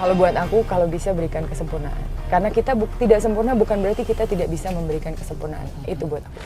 Kalau buat aku, kalau bisa berikan kesempurnaan. Karena kita tidak sempurna bukan berarti kita tidak bisa memberikan kesempurnaan. Itu buat aku.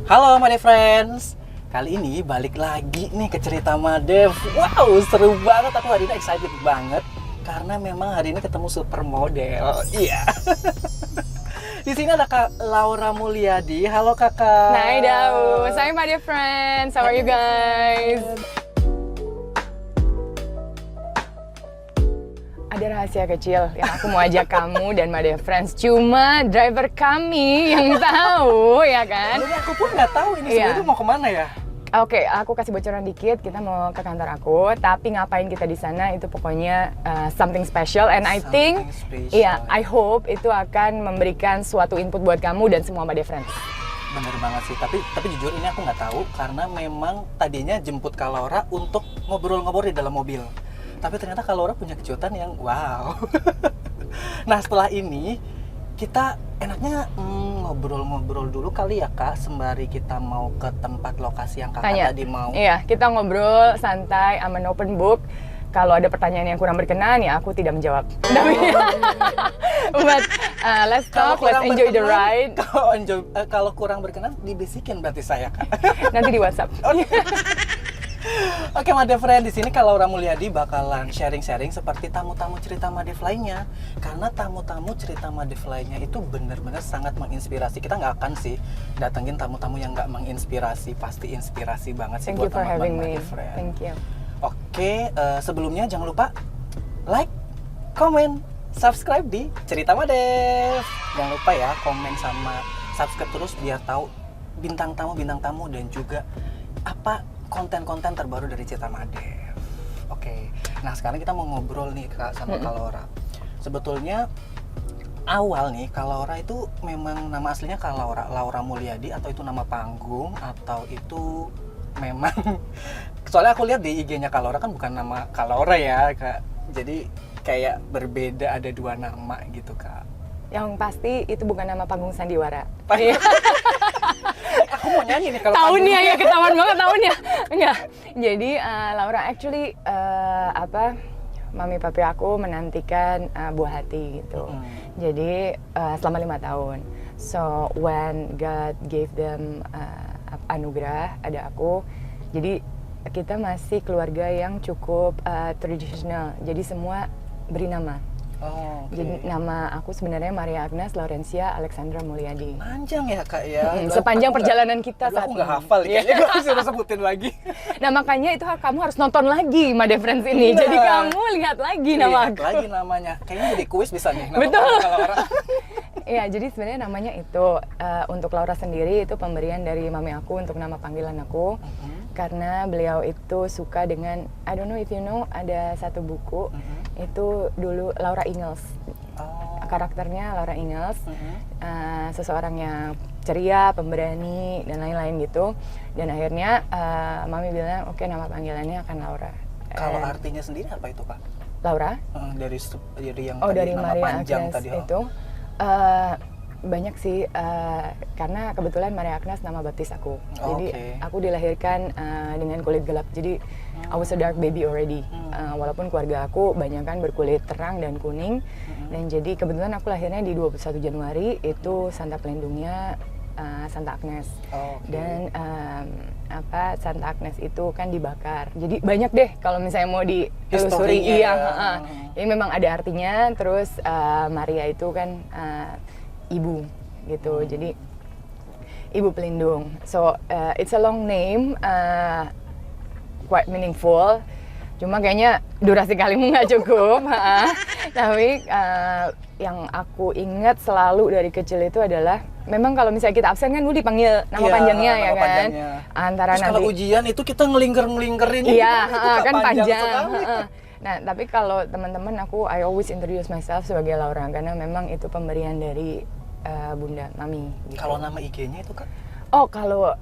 Halo Made Friends, kali ini balik lagi nih ke cerita Made. Wow, seru banget, aku hari ini excited banget karena memang hari ini ketemu supermodel. Iya. Di sini ada Kak Laura Mulyadi. Halo Kakak. Nah, Dau. Saya Made Friends. How are you guys? Ada rahasia kecil yang aku mau ajak kamu dan Made Friends. Cuma driver kami yang tahu, ya kan? Jadi aku pun nggak tahu ini sebenarnya mau kemana ya. Oke, aku kasih bocoran dikit. Kita mau ke kantor aku, tapi ngapain kita di sana itu pokoknya something special. And I think, I hope itu akan memberikan suatu input buat kamu dan semua Made Friends. Bener banget sih, tapi jujur ini aku nggak tahu karena memang tadinya jemput Kak Laura untuk ngobrol-ngobrol di dalam mobil. Tapi ternyata Kak Laura punya kejutan yang wow. Nah setelah ini kita enaknya ngobrol-ngobrol dulu kali ya Kak, sembari kita mau ke tempat lokasi yang Kakak tadi mau. Iya, kita ngobrol santai, I'm an open book. Kalau ada pertanyaan yang kurang berkenan ya aku tidak menjawab. But let's talk, let's enjoy the ride. Kalau kurang berkenan dibisikin berarti saya Kak. Nanti di WhatsApp. Oke Made Friend, di sini Kak Laura Mulyadi bakalan sharing-sharing seperti tamu-tamu cerita Made lainnya. Karena tamu-tamu cerita Made lainnya itu benar-benar sangat menginspirasi. Kita nggak akan sih datengin tamu-tamu yang nggak menginspirasi. Pasti inspirasi banget sih buat teman-teman Made Friend. Thank you. Oke, sebelumnya jangan lupa like, komen, subscribe di Cerita Made. Jangan lupa ya komen sama subscribe terus biar tahu bintang tamu dan juga apa konten-konten terbaru dari Cerita Made. Oke, nah sekarang kita mau ngobrol nih Kak sama Kak Laura. Sebetulnya awal nih Kak Laura itu memang nama aslinya Kak Laura Mulyadi atau itu nama panggung atau itu memang soalnya aku lihat di IG-nya Kak Laura kan bukan nama Kak Laura ya Kak. Jadi kayak berbeda, ada dua nama gitu Kak. Yang pasti itu bukan nama panggung sandiwara. Aku mau nyanyi nih kalau tahunnya ya, ketahuan banget tahunnya. Enggak. Jadi Laura actually mami papi aku menantikan buah hati gitu. Jadi selama 5 tahun. So when God gave them anugerah ada aku. Jadi kita masih keluarga yang cukup tradisional. Jadi semua beri nama. Oh, okay. Jadi nama aku sebenarnya Maria Agnes Laurencia Alexandra Mulyadi. Panjang ya Kak ya. Sepanjang perjalanan kita saat aku nggak hafal ya. Kayaknya gue sudah sebutin lagi. Nah makanya itu kamu harus nonton lagi Made Friends ini. Jadi kamu lihat lagi nama aku. Lagi namanya. Kayaknya jadi kuis bisa nih. Betul. Iya, jadi sebenarnya namanya itu untuk Laura sendiri itu pemberian dari mami aku untuk nama panggilan aku. Karena beliau itu suka dengan, I don't know if you know, ada satu buku itu dulu Laura Ingalls. Karakternya Laura Ingalls, seseorang yang ceria, pemberani dan lain-lain gitu. Dan akhirnya mami bilang, oke, nama panggilannya akan Laura. Kalau artinya sendiri apa itu Kak? Laura? Dari yang dari nama Maria panjang Agnes tadi. Itu banyak sih, karena kebetulan Maria Agnes nama baptis aku. Jadi aku dilahirkan dengan kulit gelap, jadi I was a dark baby already. Walaupun keluarga aku banyak kan berkulit terang dan kuning. Dan jadi kebetulan aku lahirnya di 21 Januari, itu Santa Pelindungnya Santa Agnes. Dan Santa Agnes itu kan dibakar. Jadi banyak deh kalau misalnya mau ditelusuri. Jadi memang ada artinya. Terus Maria itu kan ibu gitu, jadi ibu pelindung. So it's a long name, quite meaningful. Cuma kayaknya durasi kalimu nggak cukup. Tapi yang aku ingat selalu dari kecil itu adalah memang kalau misalnya kita absen kan dulu dipanggil nama panjangnya ya kan. Panjangnya. Antara terus nanti kalau ujian itu kita ngelingker-ngelingkerin kan panjang. Nah, tapi kalau teman-teman I always introduce myself sebagai Laura karena memang itu pemberian dari Bunda, Mami. Gitu. Kalau nama IG-nya itu Kak? Oh, kalau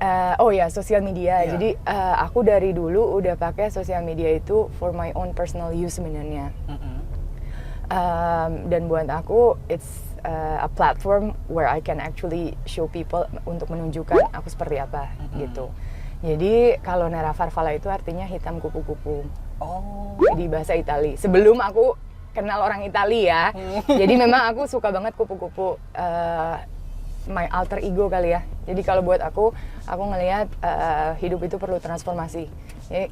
sosial media. Yeah. Jadi aku dari dulu udah pakai sosial media itu for my own personal use sebenarnya. Dan buat aku it's a platform where I can actually show people untuk menunjukkan aku seperti apa gitu. Jadi kalau Nera Farfalla itu artinya hitam kupu-kupu. Oh. Di bahasa Itali. Sebelum aku kenal orang Itali ya. Jadi memang aku suka banget kupu-kupu. My alter ego kali ya. Jadi kalau buat aku ngelihat hidup itu perlu transformasi. Jadi,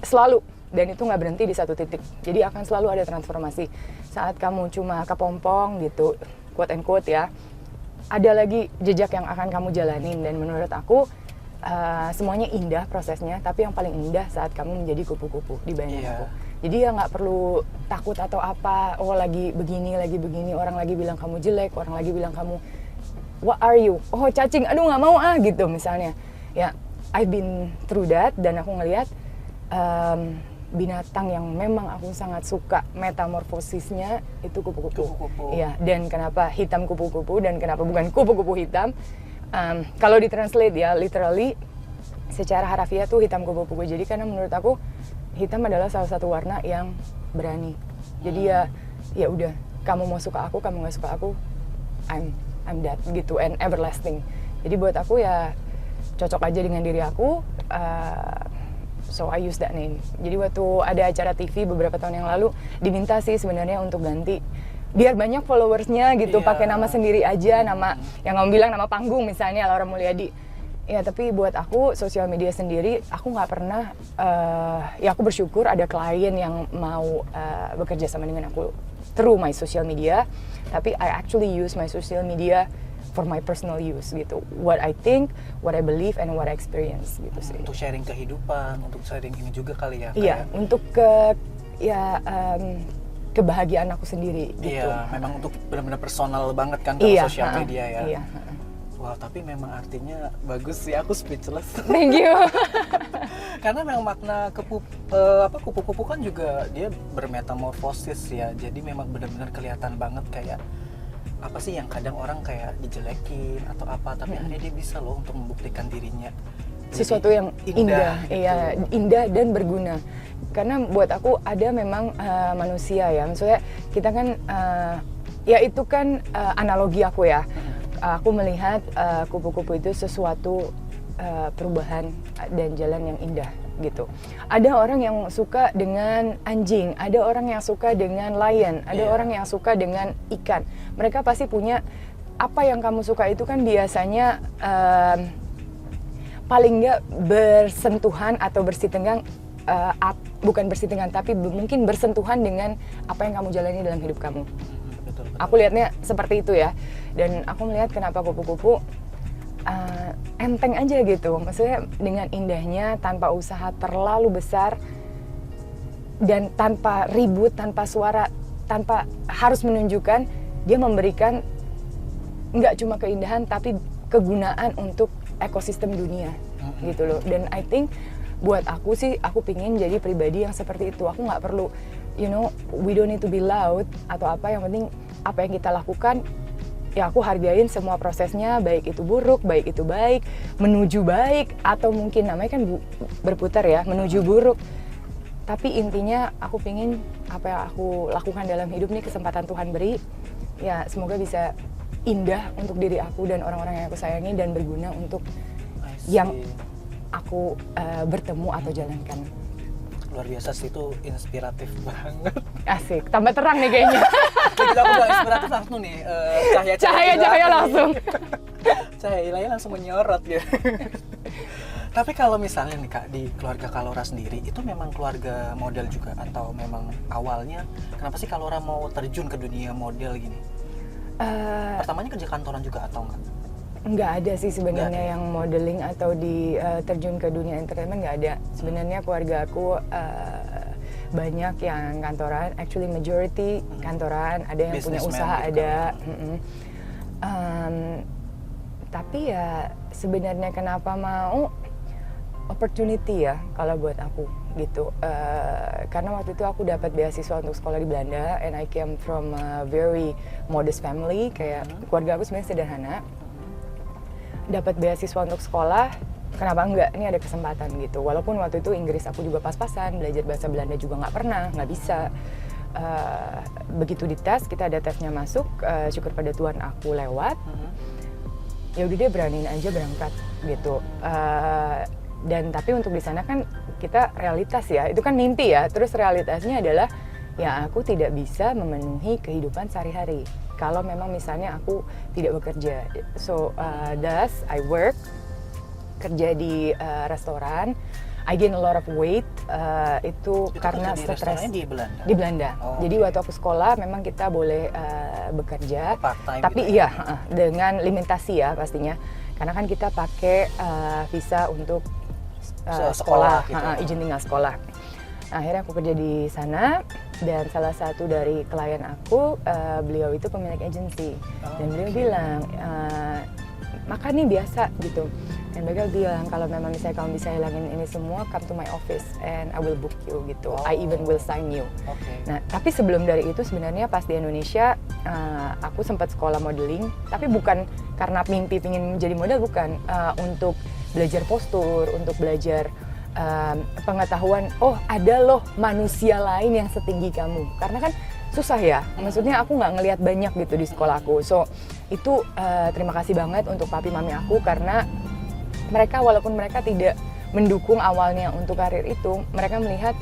selalu. Dan itu nggak berhenti di satu titik. Jadi akan selalu ada transformasi. Saat kamu cuma kepompong gitu, quote and quote ya, ada lagi jejak yang akan kamu jalanin. Dan menurut aku semuanya indah prosesnya, tapi yang paling indah saat kamu menjadi kupu-kupu di bayangan aku. Jadi ya nggak perlu takut atau apa, oh lagi begini, orang lagi bilang kamu jelek, orang lagi bilang kamu what are you? Oh cacing, aduh nggak mau gitu misalnya. Ya, I've been through that dan aku ngelihat binatang yang memang aku sangat suka metamorfosisnya itu kupu-kupu. Iya, dan kenapa hitam kupu-kupu dan kenapa bukan kupu-kupu hitam? Kalau ditranslate ya, literally secara harafiah tuh hitam kupu-kupu. Jadi karena menurut aku hitam adalah salah satu warna yang berani. Jadi ya udah, kamu mau suka aku, kamu nggak suka aku, I'm that gitu and everlasting. Jadi buat aku ya cocok aja dengan diri aku. So I use that name. Jadi waktu ada acara TV beberapa tahun yang lalu diminta sih sebenarnya untuk ganti biar banyak followersnya gitu, pakai nama sendiri aja, nama yang kamu bilang nama panggung misalnya Laura Mulyadi. Ya tapi buat aku sosial media sendiri aku nggak pernah ya aku bersyukur ada klien yang mau bekerja sama dengan aku through my social media, tapi I actually use my social media for my personal use gitu. What I think, what I believe, and what I experience gitu sih. Untuk sharing kehidupan, untuk sharing ini juga kali ya. Iya, untuk kebahagiaan aku sendiri gitu. Iya, memang untuk benar-benar personal banget kan kalau sosial media ya. Iya. Wah, tapi memang artinya bagus sih, aku speechless. Thank you. Karena memang makna kupu-kupu kan juga dia bermetamorfosis ya. Jadi memang benar-benar kelihatan banget kayak apa sih yang kadang orang kayak dijelekin atau apa, tapi akhirnya dia bisa loh untuk membuktikan dirinya. Sesuatu yang indah gitu. Iya, indah dan berguna. Karena buat aku ada memang manusia ya, maksudnya kita kan ya itu kan analogi aku ya. Aku melihat kupu-kupu itu sesuatu perubahan dan jalan yang indah gitu. Ada orang yang suka dengan anjing, ada orang yang suka dengan lion, ada orang yang suka dengan ikan. Mereka pasti punya apa yang kamu suka itu kan biasanya paling nggak bersentuhan atau bersinggungan, bukan bersinggungan tapi mungkin bersentuhan dengan apa yang kamu jalani dalam hidup kamu. Betul. Aku lihatnya seperti itu ya. Dan aku melihat kenapa kupu-kupu enteng aja gitu, maksudnya dengan indahnya tanpa usaha terlalu besar dan tanpa ribut, tanpa suara, tanpa harus menunjukkan, dia memberikan nggak cuma keindahan tapi kegunaan untuk ekosistem dunia gitu loh. Dan I think buat aku sih, aku pingin jadi pribadi yang seperti itu. Aku nggak perlu, we don't need to be loud atau apa, yang penting apa yang kita lakukan ya aku hargain semua prosesnya, baik itu buruk, baik itu baik, menuju baik, atau mungkin namanya kan berputar ya, menuju buruk. Tapi intinya aku pingin apa yang aku lakukan dalam hidup nih, kesempatan Tuhan beri, ya semoga bisa indah untuk diri aku dan orang-orang yang aku sayangi dan berguna untuk yang aku bertemu atau jalankan. Luar biasa sih, itu inspiratif banget. Asik, tambah terang nih kayaknya. Jadi aku gak inspiratif langsung nih, cahaya langsung. Cahaya ilahi langsung menyorot ya. Tapi kalau misalnya nih Kak, di keluarga Kalora sendiri, itu memang keluarga model juga atau memang awalnya, kenapa sih Kalora mau terjun ke dunia model gini? Pertamanya kerja kantoran juga atau enggak? Nggak ada sih sebenarnya yang modeling atau terjun ke dunia entertainment, nggak ada. Sebenarnya keluarga aku banyak yang kantoran, actually majority kantoran, ada yang punya usaha, ada. Tapi ya sebenarnya kenapa mau, opportunity ya kalau buat aku gitu. Karena waktu itu aku dapat beasiswa untuk sekolah di Belanda, and I came from a very modest family, kayak keluarga aku sebenarnya sederhana. Dapat beasiswa untuk sekolah, kenapa enggak? Ini ada kesempatan gitu. Walaupun waktu itu Inggris aku juga pas-pasan, belajar bahasa Belanda juga nggak pernah, nggak bisa. Begitu dites, kita ada tesnya masuk, syukur pada Tuhan aku lewat. Ya udah deh, beraniin aja berangkat gitu. Dan tapi untuk di sana kan kita realitas ya, itu kan mimpi ya. Terus realitasnya adalah ya aku tidak bisa memenuhi kehidupan sehari-hari kalau memang misalnya aku tidak bekerja. So thus I work, kerja di restoran. I gain a lot of weight, itu karena stres. Di Belanda? Di Belanda. Oh, jadi waktu aku sekolah memang kita boleh bekerja, tapi gitu ya? Iya dengan limitasi ya pastinya. Karena kan kita pakai visa untuk sekolah, gitu. Izin tinggal sekolah. Nah, akhirnya aku kerja di sana, dan salah satu dari klien aku, beliau itu pemilik agensi. Dan beliau bilang, makan nih biasa gitu. Dan beliau bilang, kalau memang misalnya kamu bisa hilangin ini semua, come to my office and I will book you gitu. I even will sign you. Nah, tapi sebelum dari itu sebenarnya pas di Indonesia, aku sempat sekolah modeling, tapi bukan karena mimpi pengen menjadi model, bukan. Untuk belajar postur, untuk belajar pengetahuan, oh ada loh manusia lain yang setinggi kamu. Karena kan susah ya, maksudnya aku nggak ngelihat banyak gitu di sekolahku. So itu terima kasih banget untuk papi mami aku, karena mereka walaupun mereka tidak mendukung awalnya untuk karir itu, mereka melihat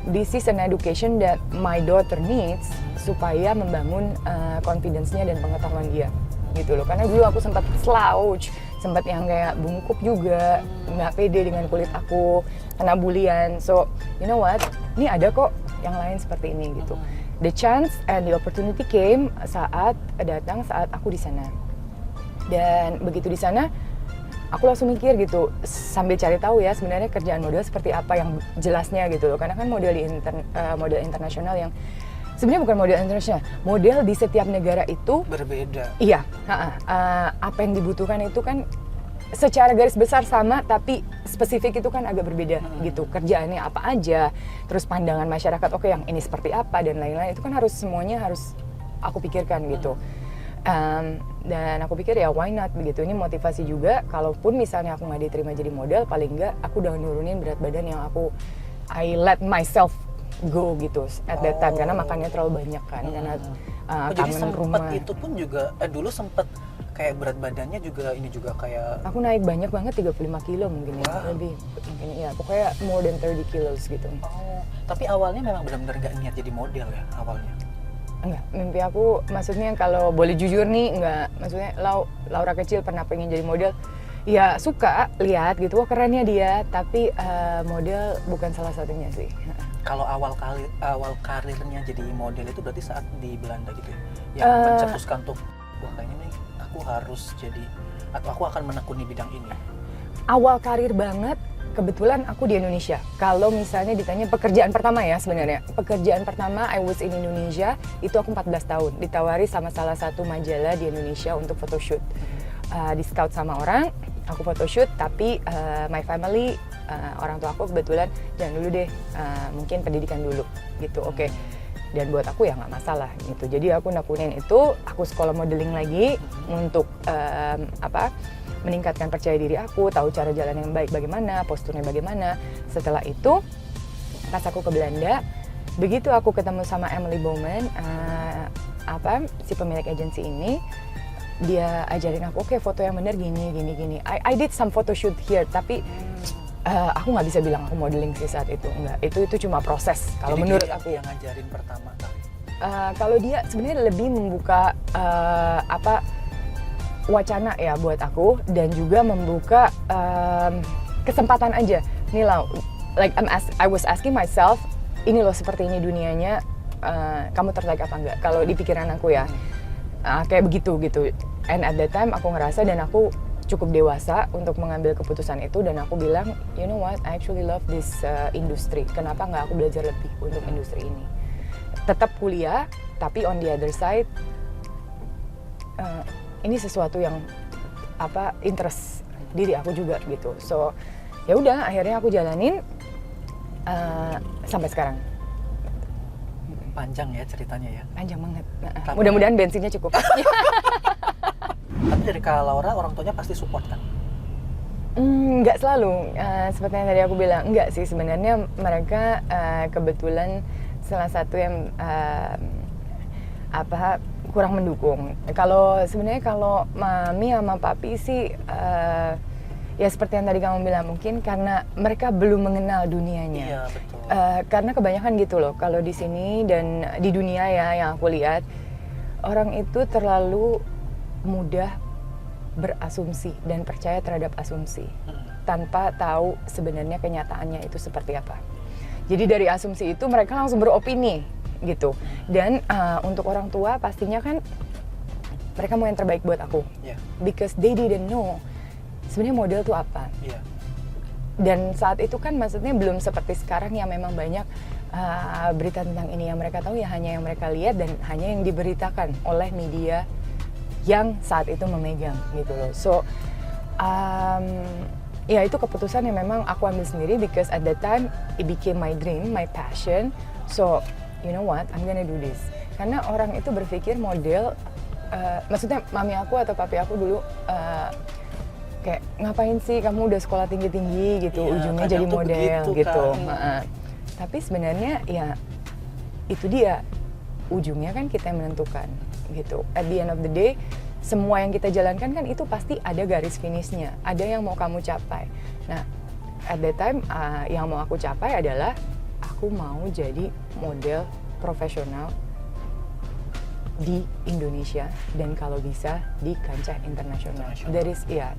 this is an education that my daughter needs supaya membangun confidence-nya dan pengetahuan dia gitu loh. Karena dulu aku sempat slouch, sempat yang kayak bungkuk juga, nggak pede dengan kulit aku, kena bulian. So you know what, ini ada kok yang lain seperti ini gitu. The chance and the opportunity came saat aku di sana. Dan begitu di sana, aku langsung mikir gitu, sambil cari tahu ya sebenarnya kerjaan model seperti apa yang jelasnya gitu loh. Karena kan model di model internasional yang sebenarnya bukan model internasional, model di setiap negara itu berbeda. Iya, apa yang dibutuhkan itu kan secara garis besar sama, tapi spesifik itu kan agak berbeda gitu. Kerjaannya apa aja, terus pandangan masyarakat, oke yang ini seperti apa dan lain-lain, itu kan semuanya harus aku pikirkan gitu. Dan aku pikir ya why not begitu, ini motivasi juga, kalaupun misalnya aku nggak diterima jadi model, paling nggak aku udah nurunin berat badan yang I let myself go gitu at that time, karena makannya terlalu banyak kan, karena kangen rumah. Jadi itu pun juga, dulu sempet kayak berat badannya juga, ini juga kayak... Aku naik banyak banget, 35 kilo mungkin ya, lebih mungkin ya, pokoknya more than 30 kilos gitu. Tapi awalnya memang benar-benar gak niat jadi model ya awalnya? Enggak, mimpi aku, maksudnya kalau boleh jujur nih, enggak, maksudnya Laura kecil pernah pengen jadi model, ya suka lihat gitu, wah kerennya dia, tapi model bukan salah satunya sih. Kalau awal karirnya jadi model itu berarti saat di Belanda gitu ya? Yang mencetuskan tuh, wah kayaknya nih aku harus jadi, atau aku akan menekuni bidang ini. Awal karir banget, kebetulan aku di Indonesia. Kalau misalnya ditanya pekerjaan pertama ya sebenarnya, pekerjaan pertama I was in Indonesia, itu aku 14 tahun, ditawari sama salah satu majalah di Indonesia untuk photoshoot. Di scout sama orang, aku photoshoot, tapi my family, orang tua aku kebetulan jangan dulu deh, mungkin pendidikan dulu gitu, oke. Dan buat aku ya nggak masalah gitu, jadi aku nekunin itu, aku sekolah modeling lagi untuk meningkatkan percaya diri aku, tahu cara jalan yang baik bagaimana, posturnya bagaimana. Setelah itu, pas aku ke Belanda, begitu aku ketemu sama Emily Bowman, si pemilik agensi ini, dia ajarin aku, oke, foto yang benar gini. I did some photo shoot here, tapi aku nggak bisa bilang aku modeling sih saat itu, enggak. Itu cuma proses. Kalau menurut aku yang ngajarin pertama kali. Kalau dia sebenarnya lebih membuka wacana ya buat aku, dan juga membuka kesempatan aja. Nih lah, like I was asking myself, ini loh seperti ini dunianya, kamu tertarik apa enggak? Kalau di pikiran aku ya, kayak begitu gitu. And at that time aku ngerasa, dan aku cukup dewasa untuk mengambil keputusan itu, dan aku bilang, you know what, I actually love this industry. Kenapa nggak aku belajar lebih untuk industri ini? Tetap kuliah, tapi on the other side, ini sesuatu yang interest diri aku juga gitu. So ya udah akhirnya aku jalanin sampai sekarang. Panjang ya ceritanya ya. Panjang banget. Mudah-mudahan bensinnya cukup. Tapi dari Kak Laura orang tuanya pasti support kan? Nggak selalu, seperti yang tadi aku bilang, nggak sih sebenarnya mereka kebetulan salah satu yang kurang mendukung. Kalau sebenarnya kalau mami sama papi sih ya seperti yang tadi kamu bilang, mungkin karena mereka belum mengenal dunianya. Iya, betul. Karena kebanyakan gitu loh, kalau di sini dan di dunia ya yang aku lihat, orang itu terlalu mudah berasumsi dan percaya terhadap asumsi tanpa tahu sebenarnya kenyataannya itu seperti apa. Jadi dari asumsi itu mereka langsung beropini gitu. Dan untuk orang tua pastinya kan mereka mau yang terbaik buat aku. Because they didn't know sebenarnya model tuh apa. Dan saat itu kan maksudnya belum seperti sekarang yang memang banyak berita tentang ini, yang mereka tahu ya hanya yang mereka lihat dan hanya yang diberitakan oleh media yang saat itu memegang gitu loh. So ya itu keputusan yang memang aku ambil sendiri because at that time it became my dream, my passion. So you know what, I'm gonna do this. Karena orang itu berpikir model, maksudnya mami aku atau papi aku dulu kayak ngapain sih kamu udah sekolah tinggi-tinggi gitu, ujungnya jadi model gitu. Tapi sebenarnya ya itu dia, ujungnya kan kita yang menentukan gitu. At the end of the day, semua yang kita jalankan kan itu pasti ada garis finishnya, ada yang mau kamu capai. Nah, at that time yang mau aku capai adalah aku mau jadi model profesional di Indonesia dan kalau bisa di kancah internasional.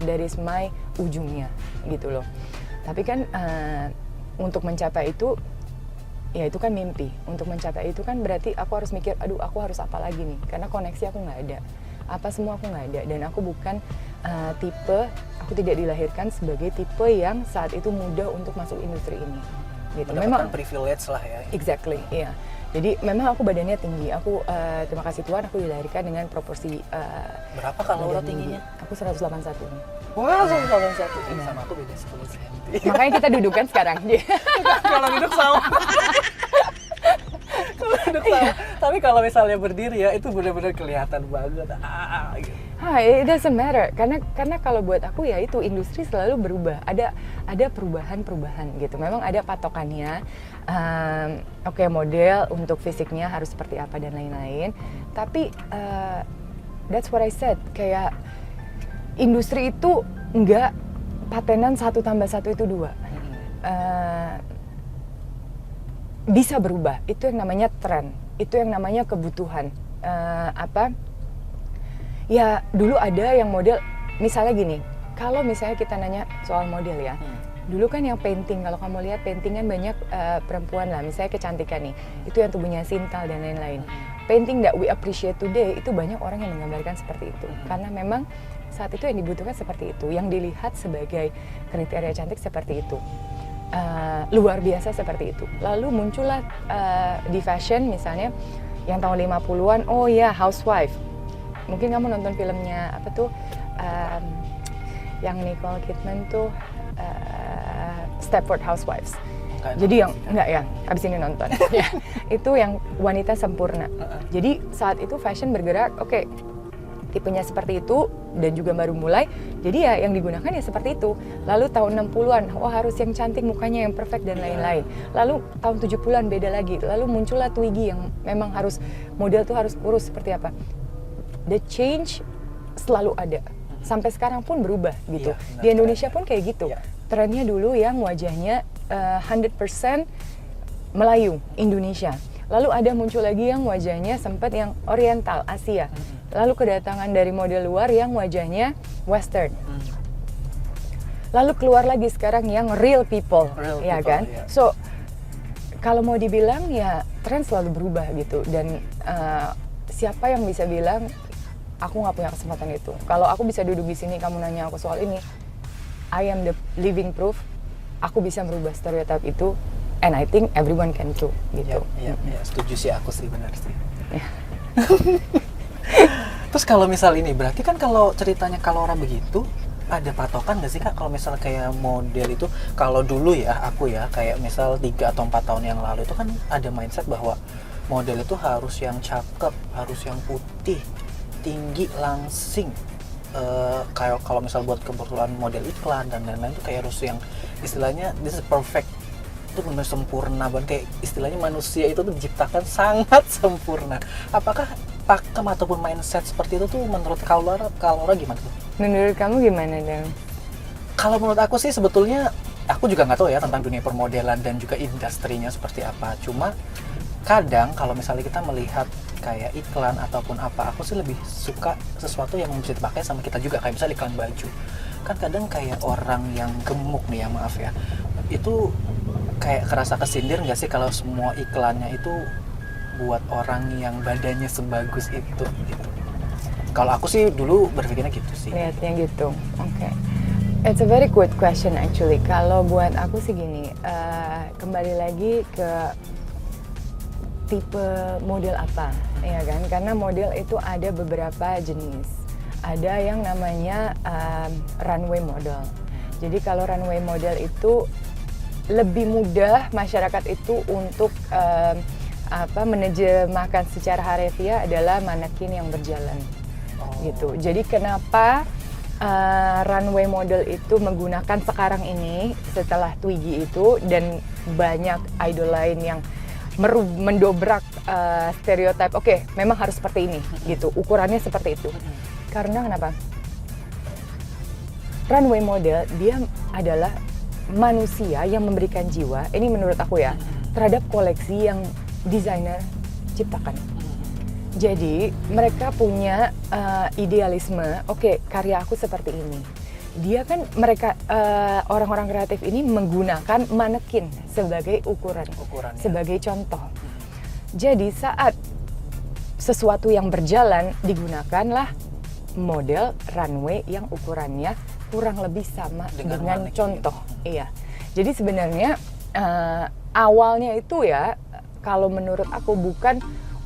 That is my ujungnya gitu loh. Tapi kan untuk mencapai itu, ya itu kan mimpi. Untuk mencapai itu kan berarti aku harus mikir, aduh aku harus apa lagi nih? Karena koneksi aku nggak ada, apa semua aku nggak ada. Dan aku bukan aku tidak dilahirkan sebagai tipe yang saat itu mudah untuk masuk industri ini. Gitu. Mendapatkan privilege lah ya. Exactly, iya. Jadi memang aku badannya tinggi. Aku terima kasih Tuhan aku dilahirkan dengan proporsi. Berapa kalau Laura tingginya? Aku 181. Wah, 181. Iya. Sama aku beda 10 cm. Makanya kita dudukan sekarang. Kalau duduk sama. Kalau duduk sama. Tapi kalau misalnya berdiri ya itu benar-benar kelihatan banget. Gitu. It doesn't matter. Karena kalau buat aku ya itu industri selalu berubah. Ada perubahan-perubahan gitu. Memang ada patokannya. Oke, model untuk fisiknya harus seperti apa dan lain-lain. Tapi that's what I said. Kayak industri itu enggak patenan 1 + 1 itu 2. Bisa berubah. Itu yang namanya tren. Itu yang namanya kebutuhan. Ya dulu ada yang model, misalnya gini, kalau misalnya kita nanya soal model ya, dulu kan yang painting, kalau kamu lihat painting kan banyak perempuan lah, misalnya kecantikan nih, itu yang tubuhnya sintal dan lain-lain. Painting that we appreciate today, itu banyak orang yang menggambarkan seperti itu. Karena memang saat itu yang dibutuhkan seperti itu, yang dilihat sebagai kriteria cantik seperti itu. Luar biasa seperti itu. Lalu muncullah di fashion misalnya, yang tahun 50-an, oh ya housewife. Mungkin kamu nonton filmnya apa tuh, yang Nicole Kidman tuh, Stepford Housewives. Jadi yang enggak ya, abis ini nonton. Ya, itu yang wanita sempurna. Jadi saat itu fashion bergerak, oke, tipenya seperti itu dan juga baru mulai. Jadi ya yang digunakan ya seperti itu. Lalu tahun 60-an, harus yang cantik, mukanya yang perfect dan lain-lain. Lalu tahun 70-an beda lagi. Lalu muncullah Twiggy yang memang harus model tuh harus kurus seperti apa. The change selalu ada. Sampai sekarang pun berubah gitu. Di Indonesia pun kayak gitu. Trennya dulu yang wajahnya 100% Melayu, Indonesia. Lalu ada muncul lagi yang wajahnya sempat yang Oriental, Asia. Lalu kedatangan dari model luar yang wajahnya Western. Lalu keluar lagi sekarang yang real people, ya kan? Yeah. So kalau mau dibilang ya tren selalu berubah gitu. Dan siapa yang bisa bilang aku nggak punya kesempatan itu? Kalau aku bisa duduk di sini, kamu nanya aku soal ini, I am the living proof. Aku bisa merubah stereotip itu, and I think everyone can too, gitu. Iya, setuju sih aku sih, benar sih. Ya. Terus kalau misal ini, berarti kan kalau ceritanya kalau orang begitu, ada patokan nggak sih Kak kalau misal kayak model itu? Kalau dulu ya aku ya kayak misal 3 atau 4 tahun yang lalu itu kan ada mindset bahwa model itu harus yang cakep, harus yang putih, tinggi, langsing. Kayak kalau misal buat kebetulan model iklan dan lain-lain itu kayak harus yang istilahnya this is perfect, itu benar sempurna banget, kayak istilahnya manusia itu tuh diciptakan sangat sempurna. Apakah pakem ataupun mindset seperti itu tuh menurut Laura gimana tuh? Menurut kamu gimana, Dang? Kalau menurut aku sih sebetulnya aku juga nggak tahu ya tentang dunia permodelan dan juga industrinya seperti apa. Cuma kadang kalau misalnya kita melihat kayak iklan ataupun apa, aku sih lebih suka sesuatu yang bisa dipakai sama kita juga, kayak misalnya iklan baju. Kan kadang kayak orang yang gemuk nih ya, maaf ya, itu kayak kerasa kesindir nggak sih kalau semua iklannya itu buat orang yang badannya sebagus itu gitu. Kalau aku sih dulu berpikirnya gitu sih. Lihatnya gitu, oke. It's a very good question actually. Kalau buat aku sih gini, kembali lagi ke tipe model apa, ya kan? Karena model itu ada beberapa jenis. Ada yang namanya runway model. Jadi kalau runway model itu lebih mudah masyarakat itu untuk menerjemahkan secara harfiah adalah manekin yang berjalan. Gitu. Jadi kenapa runway model itu menggunakan sekarang ini setelah Twiggy itu, dan banyak idol lain yang mendobrak stereotip, oke, memang harus seperti ini gitu, ukurannya seperti itu. Karena kenapa? Runway model dia adalah manusia yang memberikan jiwa, ini menurut aku ya, terhadap koleksi yang desainer ciptakan. Jadi mereka punya idealisme, oke, karya aku seperti ini. Dia kan mereka orang-orang kreatif ini menggunakan manekin sebagai ukuran sebagai contoh. Jadi saat sesuatu yang berjalan digunakanlah model runway yang ukurannya kurang lebih sama dengan contoh. Iya. Jadi sebenarnya awalnya itu ya, kalau menurut aku bukan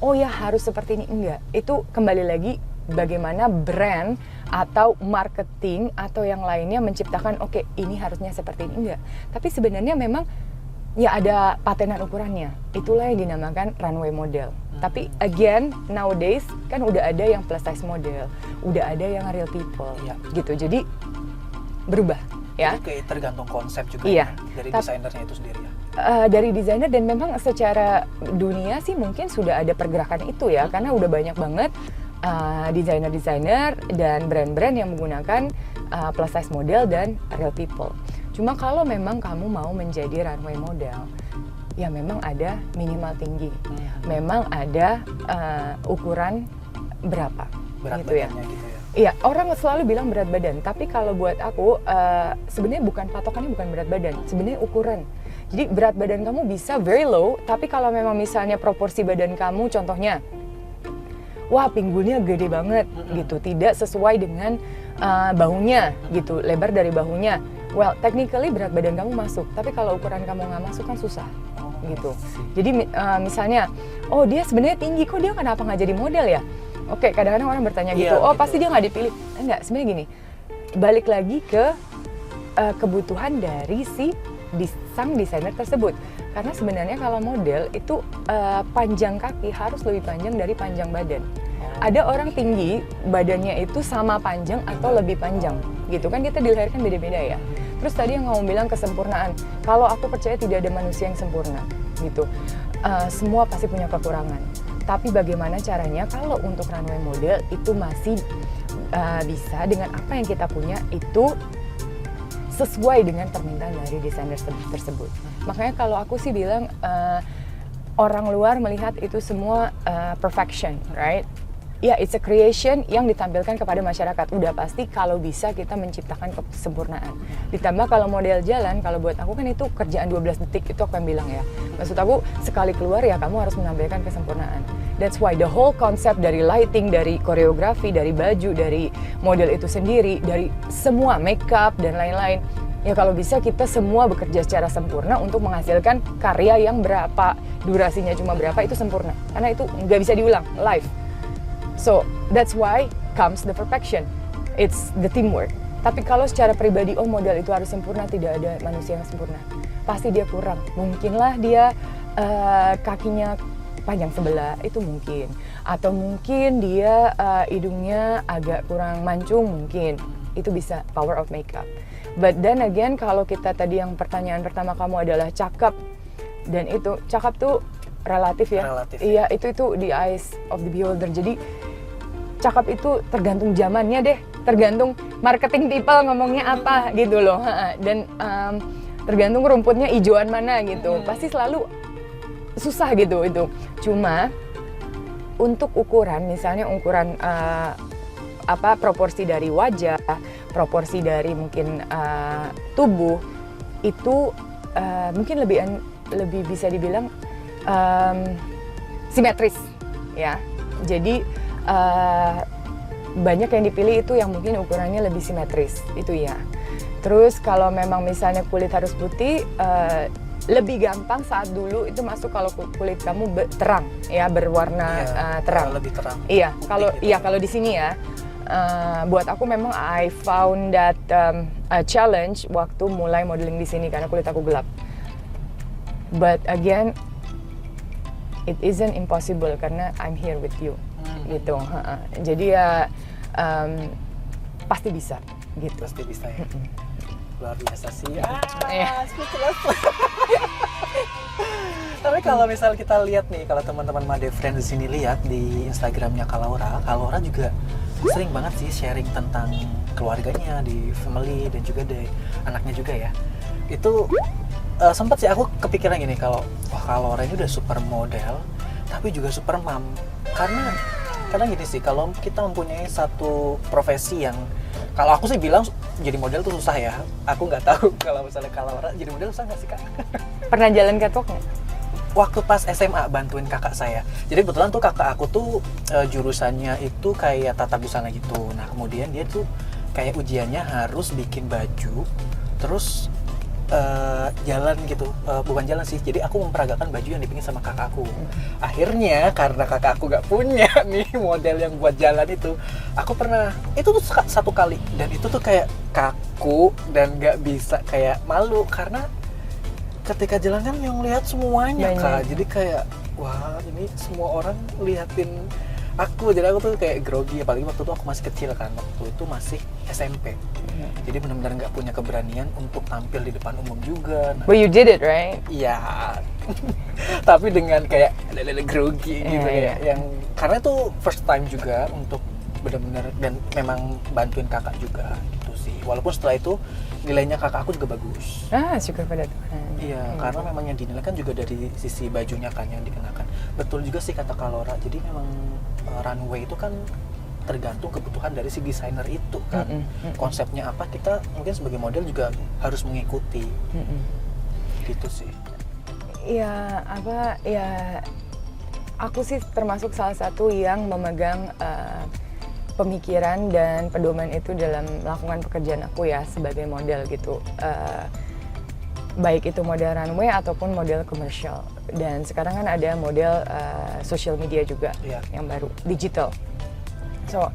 oh ya harus seperti ini, enggak. Itu kembali lagi bagaimana brand atau marketing atau yang lainnya menciptakan oke, ini harusnya seperti ini, enggak. Tapi sebenarnya memang ya ada patenan ukurannya. Itulah yang dinamakan runway model. Tapi again nowadays kan udah ada yang plus size model, udah ada yang real people gitu. Jadi berubah ya. Oke, tergantung konsep juga dari desainernya itu sendiri ya. Dari desainer, dan memang secara dunia sih mungkin sudah ada pergerakan itu ya, karena udah banyak banget desainer-desainer dan brand-brand yang menggunakan plus size model dan real people. Cuma kalau memang kamu mau menjadi runway model, ya memang ada minimal tinggi, memang ada ukuran berapa berat gitu ya. Gitu ya. Iya, orang selalu bilang berat badan, tapi kalau buat aku sebenarnya bukan patokannya, bukan berat badan, sebenarnya ukuran. Jadi berat badan kamu bisa very low, tapi kalau memang misalnya proporsi badan kamu, contohnya, wah pinggulnya gede banget gitu, tidak sesuai dengan bahunya gitu, lebar dari bahunya. Well, technically berat badan kamu masuk, tapi kalau ukuran kamu nggak masuk kan susah gitu. Jadi misalnya, oh dia sebenarnya tinggi, kok dia kenapa nggak jadi model ya? Oke, kadang-kadang orang bertanya gitu, oh pasti dia nggak dipilih. Enggak, sebenarnya gini, balik lagi ke kebutuhan dari sang desainer tersebut. Karena sebenarnya kalau model itu panjang kaki harus lebih panjang dari panjang badan. Ada orang tinggi, badannya itu sama panjang atau lebih panjang gitu kan, kita dilahirkan beda-beda ya. Terus tadi yang kamu bilang kesempurnaan, kalau aku percaya tidak ada manusia yang sempurna gitu. Semua pasti punya kekurangan. Tapi bagaimana caranya kalau untuk runway model itu masih bisa dengan apa yang kita punya itu sesuai dengan permintaan dari desainer tersebut. Makanya kalau aku sih bilang orang luar melihat itu semua perfection, right? Ya, it's a creation yang ditampilkan kepada masyarakat. Udah pasti kalau bisa kita menciptakan kesempurnaan. Ditambah kalau model jalan, kalau buat aku kan itu kerjaan 12 detik, itu aku yang bilang ya. Maksud aku sekali keluar ya kamu harus menampilkan kesempurnaan. That's why the whole concept dari lighting, dari koreografi, dari baju, dari model itu sendiri, dari semua makeup dan lain-lain. Ya kalau bisa kita semua bekerja secara sempurna untuk menghasilkan karya yang berapa, durasinya cuma berapa, itu sempurna. Karena itu nggak bisa diulang, live. So that's why comes the perfection. It's the teamwork Tapi kalau secara pribadi, oh model itu harus sempurna, tidak ada manusia yang sempurna. Pasti dia kurang. Mungkinlah dia kakinya panjang sebelah, itu mungkin. Atau mungkin dia hidungnya agak kurang mancung, mungkin. Itu bisa power of makeup. But then again, kalau kita tadi yang pertanyaan pertama kamu adalah cakep, dan itu cakep tuh relatif ya. Relatif. Iya, itu the eyes of the beholder. Jadi cakep itu tergantung zamannya deh, tergantung marketing people ngomongnya apa gitu loh. Dan tergantung rumputnya hijauan mana gitu. Pasti selalu susah gitu itu. Cuma untuk ukuran, misalnya ukuran proporsi dari wajah, proporsi dari mungkin tubuh itu mungkin lebih bisa dibilang simetris ya. Jadi banyak yang dipilih itu yang mungkin ukurannya lebih simetris itu ya. Terus kalau memang misalnya kulit harus putih, lebih gampang saat dulu itu masuk kalau kulit kamu terang ya, berwarna terang. Lebih terang. Iya, kalau gitu. iya kalau di sini ya. Buat aku memang I found that a challenge waktu mulai modeling di sini karena kulit aku gelap. But again, it isn't impossible karena I'm here with you, gitu. Jadi ya pasti bisa, gitu. Pasti bisa ya. Luar biasa sih. Speechless. Tapi kalau misal kita lihat nih, kalau teman-teman Made Friends di sini lihat di Instagramnya Kak Laura juga sering banget sih sharing tentang keluarganya di family dan juga di anaknya juga ya. Itu sempat sih aku kepikiran gini, kalau wah Kak Laura ini udah super model tapi juga super mom. Karena gini sih, kalau kita mempunyai satu profesi yang, kalau aku sih bilang jadi model tuh susah ya. Aku nggak tahu kalau misalnya Kak Laura jadi model susah nggak sih Kak? Pernah jalan catwalk nggak? Waktu pas SMA bantuin kakak saya. Jadi kebetulan tuh kakak aku tuh jurusannya itu kayak tata busana gitu. Nah kemudian dia tuh kayak ujiannya harus bikin baju, terus jalan gitu. Bukan jalan sih, jadi aku memperagakan baju yang dibikin sama kakakku. Akhirnya karena kakak aku gak punya nih model yang buat jalan itu, aku pernah, itu tuh satu kali, dan itu tuh kayak kaku dan gak bisa, kayak malu karena ketika jalan kan yang lihat semuanya Kak. Jadi kayak wah ini semua orang liatin aku, jadi aku tuh kayak grogi. Apalagi waktu itu aku masih kecil kan, waktu itu masih SMP. Jadi benar-benar nggak punya keberanian untuk tampil di depan umum juga. But you did it, right? Iya. Tapi dengan kayak grogi gitu ya. Yang karena itu first time juga untuk benar-benar, dan memang bantuin kakak juga gitu sih. Walaupun setelah itu nilainya kakak aku juga bagus. Syukur pada Tuhan. Iya, karena memang yang dinilai kan juga dari sisi bajunya kan yang dikenakan. Betul juga sih kata Kak Laura. Jadi memang runway itu kan tergantung kebutuhan dari si desainer itu kan. Konsepnya apa, kita mungkin sebagai model juga harus mengikuti. Gitu sih. Ya aku sih termasuk salah satu yang memegang pemikiran dan pedoman itu dalam melakukan pekerjaan aku ya sebagai model gitu. Baik itu model runway ataupun model komersial. Dan sekarang kan ada model social media juga yang baru, digital. So,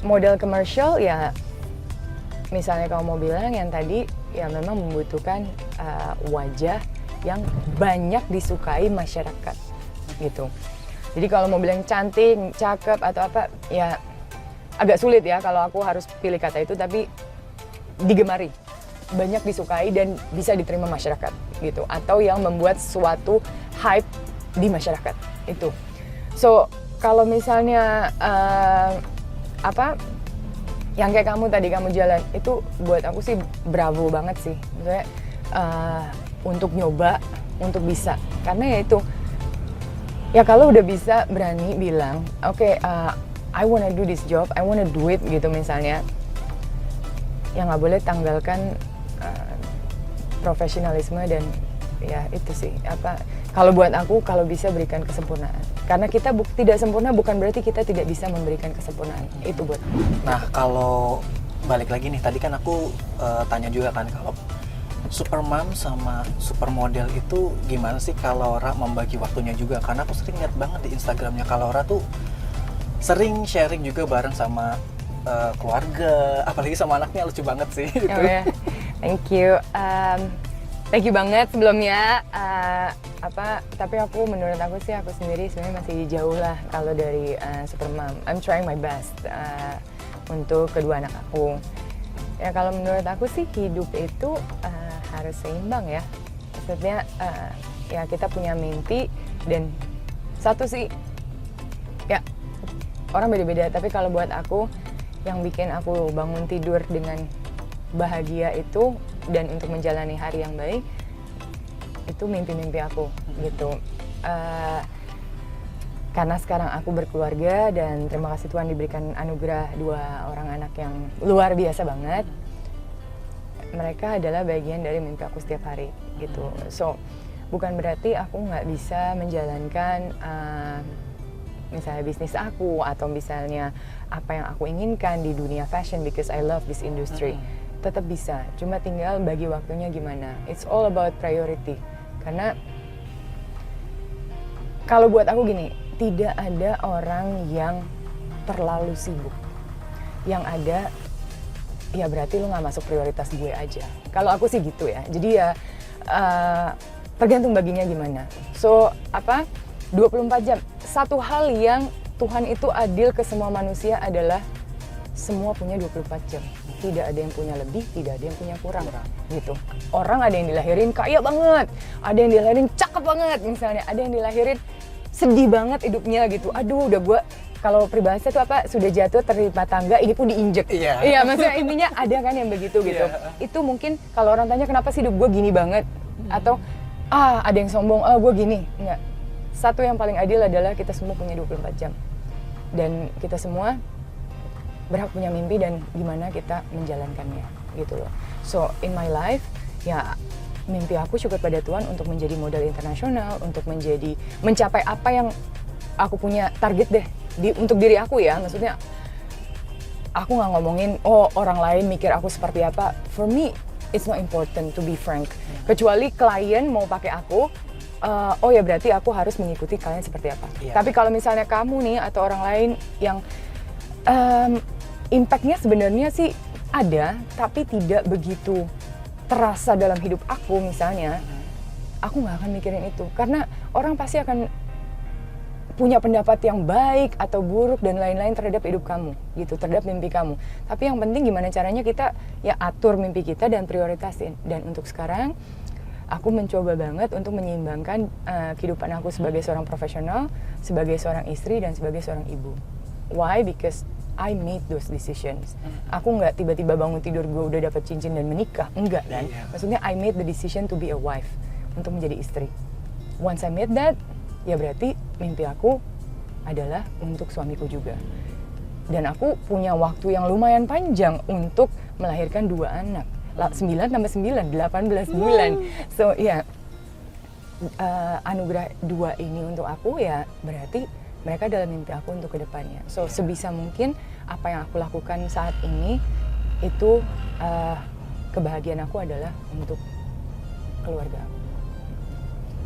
model komersial ya, misalnya kamu mau bilang yang tadi, ya memang membutuhkan wajah yang banyak disukai masyarakat gitu. Jadi kalau mau bilang cantik, cakep atau apa, ya agak sulit ya kalau aku harus pilih kata itu, tapi digemari, banyak disukai dan bisa diterima masyarakat gitu, atau yang membuat suatu hype di masyarakat itu. So kalau misalnya yang kayak kamu tadi, kamu jalan itu buat aku sih bravo banget sih, maksudnya untuk nyoba, untuk bisa, karena ya itu ya kalau udah bisa berani bilang oke, I wanna do this job, I wanna do it gitu misalnya, ya nggak boleh tanggalkan profesionalisme. Dan ya itu sih kalau buat aku, kalau bisa berikan kesempurnaan, karena kita tidak sempurna bukan berarti kita tidak bisa memberikan kesempurnaan. Itu buat aku. Nah kalau balik lagi nih, tadi kan aku tanya juga kan, kalau supermom sama supermodel itu gimana sih Kak Laura membagi waktunya juga? Karena aku sering lihat banget di Instagramnya Kak Laura tuh sering sharing juga bareng sama keluarga, apalagi sama anaknya lucu banget sih. Gitu. Oh, yeah. Thank you. Thank you banget sebelumnya. Tapi menurut aku sih aku sendiri sebenarnya masih jauh lah kalau dari super mom. I'm trying my best untuk kedua anak aku. Ya kalau menurut aku sih hidup itu harus seimbang ya. Maksudnya ya kita punya mimpi dan satu sih ya orang beda-beda. Tapi kalau buat aku yang bikin aku bangun tidur dengan bahagia itu dan untuk menjalani hari yang baik itu mimpi-mimpi aku gitu. Karena sekarang aku berkeluarga dan terima kasih Tuhan diberikan anugerah 2 orang anak yang luar biasa banget. Mereka adalah bagian dari mimpi aku setiap hari gitu. So bukan berarti aku nggak bisa menjalankan misalnya bisnis aku atau misalnya apa yang aku inginkan di dunia fashion because I love this industry. Tetap bisa, cuma tinggal bagi waktunya gimana. It's all about priority. Karena kalau buat aku gini, tidak ada orang yang terlalu sibuk. Yang ada, ya berarti lu nggak masuk prioritas gue aja. Kalau aku sih gitu ya. Jadi ya tergantung baginya gimana. So 24 jam. Satu hal yang Tuhan itu adil ke semua manusia adalah semua punya 24 jam. Tidak ada yang punya lebih, tidak ada yang punya kurang. Gitu. Orang ada yang dilahirin kaya banget, ada yang dilahirin cakep banget misalnya, ada yang dilahirin sedih banget hidupnya gitu. Aduh, udah gua kalau peribahasa itu sudah jatuh tertimpa tangga, ini pun diinjek. Iya, maksudnya intinya ada kan yang begitu gitu. Itu mungkin kalau orang tanya kenapa sih hidup gue gini banget atau ada yang sombong, gue gini. Enggak. Satu yang paling adil adalah kita semua punya 24 jam. Dan kita semua berhak punya mimpi dan gimana kita menjalankannya gitu loh. So in my life ya mimpi aku cukup pada Tuhan untuk menjadi model internasional, untuk mencapai apa yang aku punya target deh untuk diri aku ya. Maksudnya aku nggak ngomongin orang lain mikir aku seperti apa. For me it's not important to be frank. Kecuali klien mau pakai aku, ya berarti aku harus mengikuti kalian seperti apa. Tapi kalau misalnya kamu nih atau orang lain yang impact-nya sebenarnya sih ada, tapi tidak begitu terasa dalam hidup aku misalnya, aku nggak akan mikirin itu. Karena orang pasti akan punya pendapat yang baik atau buruk dan lain-lain terhadap hidup kamu, gitu, terhadap mimpi kamu. Tapi yang penting gimana caranya kita ya atur mimpi kita dan prioritasin. Dan untuk sekarang, aku mencoba banget untuk menyeimbangkan kehidupan aku sebagai seorang profesional, sebagai seorang istri, dan sebagai seorang ibu. Why? Because I made those decisions. Aku nggak tiba-tiba bangun tidur gue udah dapet cincin dan menikah, enggak kan? Maksudnya I made the decision to be a wife, untuk menjadi istri. Once I made that, ya berarti mimpi aku adalah untuk suamiku juga. Dan aku punya waktu yang lumayan panjang untuk melahirkan 2 anak. 9 tambah 9, 18 bulan. So ya, anugerah 2 ini untuk aku ya berarti mereka adalah mimpi aku untuk kedepannya. So sebisa mungkin apa yang aku lakukan saat ini itu kebahagiaan aku adalah untuk keluarga aku.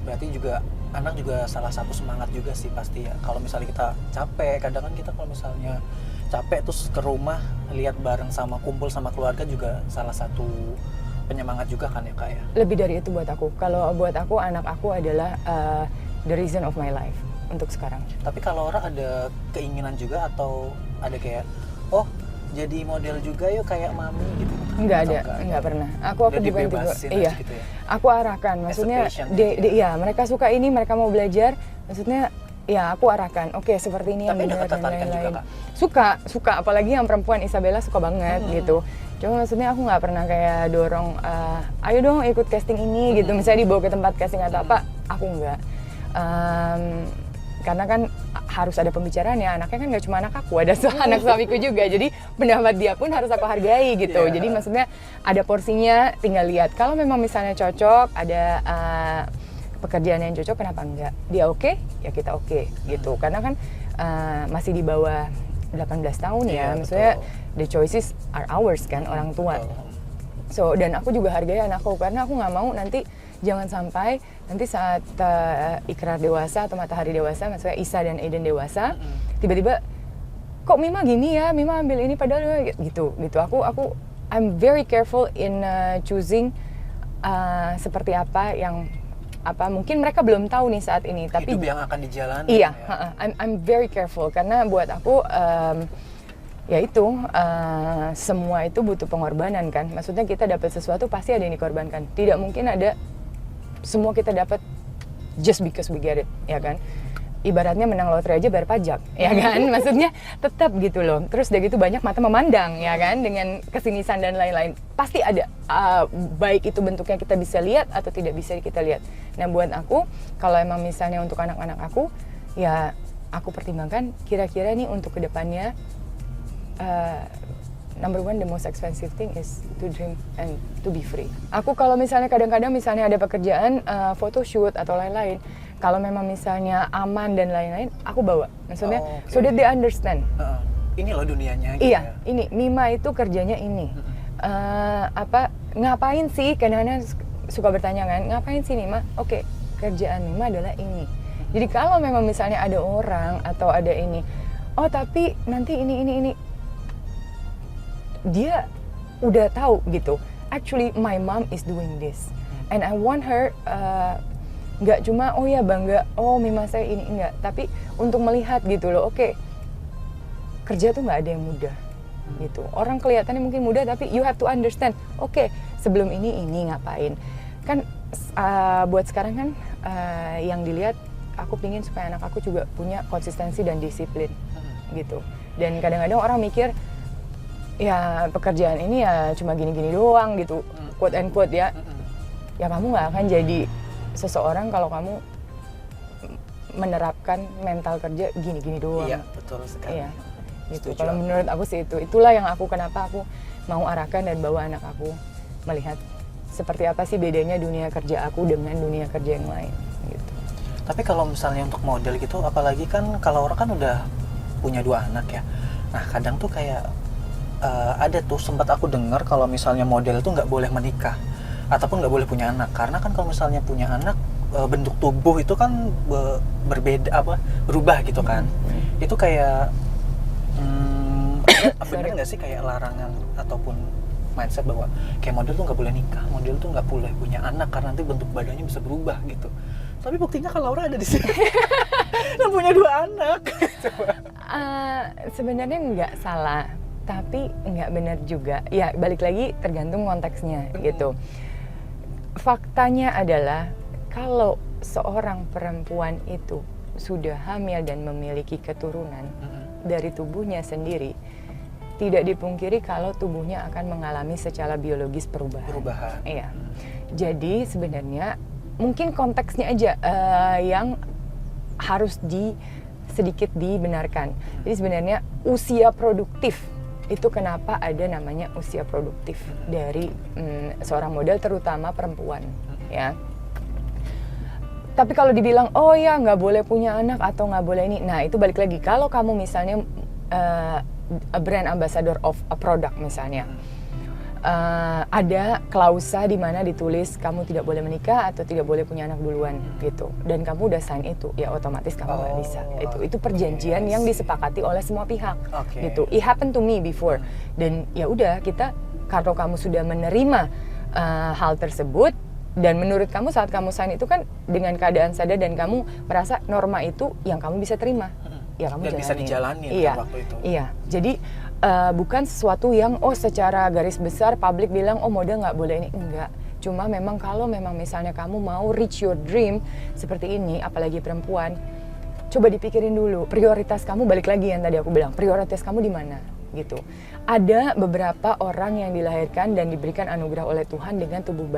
Berarti juga anak juga salah satu semangat juga sih pasti ya. Kalau misalnya kita capek, kadang kan kita kalau misalnya capek terus ke rumah lihat bareng sama kumpul sama keluarga juga salah satu penyemangat juga kan ya Kak ya. Lebih dari itu buat aku. Kalau buat aku anak aku adalah the reason of my life untuk sekarang. Tapi kalau orang ada keinginan juga atau ada kayak jadi model juga yuk kayak mami gitu. Enggak pernah. Aku bukan tipe. Iya. Gitu ya? Aku arahkan. Maksudnya mereka suka ini, mereka mau belajar. Maksudnya ya aku arahkan. Oke, seperti ini yang benar dan lain-lain. Suka apalagi yang perempuan Isabella suka banget gitu. Cuma maksudnya aku nggak pernah kayak dorong ayo dong ikut casting ini gitu. Misalnya dibawa ke tempat casting atau apa, aku nggak. Karena kan harus ada pembicaraan ya, anaknya kan nggak cuma anak aku, ada anak suamiku juga, jadi pendapat dia pun harus aku hargai gitu. Jadi maksudnya ada porsinya, tinggal lihat. Kalau memang misalnya cocok, ada pekerjaan yang cocok, kenapa enggak? Dia oke, ya kita oke gitu. Karena kan masih di bawah 18 tahun ya, maksudnya the choices are ours kan, orang tua. So, dan aku juga hargai anakku, karena aku nggak mau nanti jangan sampai nanti saat Ikrar dewasa atau Matahari dewasa, maksudnya Isa dan Aiden dewasa, tiba-tiba kok Mima gini ya, Mima ambil ini padahal gitu. I'm very careful in choosing seperti apa yang mungkin mereka belum tahu nih saat ini, tapi hidup yang akan dijalani. Iya, ya. I'm very careful karena buat aku ya itu semua itu butuh pengorbanan kan. Maksudnya kita dapat sesuatu pasti ada yang dikorbankan. Tidak mungkin ada semua kita dapat just because we get it, ya kan? Ibaratnya menang lotre aja bayar pajak, ya kan? Maksudnya tetap gitu loh. Terus udah gitu banyak mata memandang, ya kan? Dengan kesinisan dan lain-lain. Pasti ada, baik itu bentuknya kita bisa lihat atau tidak bisa kita lihat. Nah buat aku, kalau emang misalnya untuk anak-anak aku, ya aku pertimbangkan kira-kira nih untuk kedepannya, number one, the most expensive thing is to dream and to be free. Aku kalau misalnya kadang-kadang misalnya ada pekerjaan, photoshoot atau lain-lain, kalau memang misalnya aman dan lain-lain, aku bawa. Maksudnya, so that they understand. Ini loh dunianya. Gitu iya, ya. Ini Mima itu kerjanya ini. Ngapain sih? Kadang-kadang suka bertanya kan, ngapain sih Mima? Oke, kerjaan Mima adalah ini. Jadi kalau memang misalnya ada orang atau ada ini, oh tapi nanti ini. Dia udah tahu gitu. Actually, my mom is doing this. And I want her... nggak cuma oh ya bangga Mima saya ini, enggak, tapi untuk melihat gitu loh, oke, kerja tuh nggak ada yang mudah gitu. Orang kelihatannya mungkin mudah tapi you have to understand, oke, sebelum ini ngapain kan. Buat sekarang kan yang dilihat, aku pingin supaya anak aku juga punya konsistensi dan disiplin gitu. Dan kadang-kadang orang mikir ya pekerjaan ini ya cuma gini-gini doang gitu, quote and quote ya kamu nggak akan jadi seseorang kalau kamu menerapkan mental kerja gini-gini doang. Iya, betul sekali. Iya, gitu. Kalau menurut aku sih itulah yang kenapa aku mau arahkan dan bawa anak aku melihat seperti apa sih bedanya dunia kerja aku dengan dunia kerja yang lain. Gitu. Tapi kalau misalnya untuk model gitu, apalagi kan kalau orang kan udah punya 2 anak ya. Nah kadang tuh kayak ada tuh sempat aku dengar kalau misalnya model tuh nggak boleh menikah ataupun nggak boleh punya anak, karena kan kalau misalnya punya anak bentuk tubuh itu kan berubah gitu kan. Itu kayak bener nggak sih kayak larangan ataupun mindset bahwa kayak model tuh nggak boleh nikah, model tuh nggak boleh punya anak karena nanti bentuk badannya bisa berubah gitu. Tapi buktinya kan Laura ada di sini dan punya 2 anak. Sebenarnya nggak salah, tapi nggak benar juga. Ya balik lagi tergantung konteksnya gitu. Faktanya adalah kalau seorang perempuan itu sudah hamil dan memiliki keturunan dari tubuhnya sendiri, tidak dipungkiri kalau tubuhnya akan mengalami secara biologis perubahan. Iya. Jadi sebenarnya mungkin konteksnya aja yang harus sedikit dibenarkan. Jadi sebenarnya usia produktif itu kenapa ada namanya usia produktif dari seorang model, terutama perempuan, ya. Tapi kalau dibilang oh ya nggak boleh punya anak atau nggak boleh ini, nah itu balik lagi kalau kamu misalnya a brand ambassador of a product misalnya, ada klausa di mana ditulis kamu tidak boleh menikah atau tidak boleh punya anak duluan gitu, dan kamu udah sign itu, ya otomatis kamu nggak bisa. Itu perjanjian yang disepakati oleh semua pihak gitu. It happened to me before, dan ya udah kita, kalau kamu sudah menerima hal tersebut dan menurut kamu saat kamu sign itu kan dengan keadaan sadar dan kamu merasa norma itu yang kamu bisa terima, ya kamu dan bisa dijalani waktu itu. Iya, jadi bukan sesuatu yang secara garis besar publik bilang model nggak boleh ini, enggak. Cuma memang kalau memang misalnya kamu mau reach your dream seperti ini, apalagi perempuan, coba dipikirin dulu prioritas kamu. Balik lagi yang tadi aku bilang, prioritas kamu di mana gitu. Ada beberapa orang yang dilahirkan dan diberikan anugerah oleh Tuhan dengan tubuh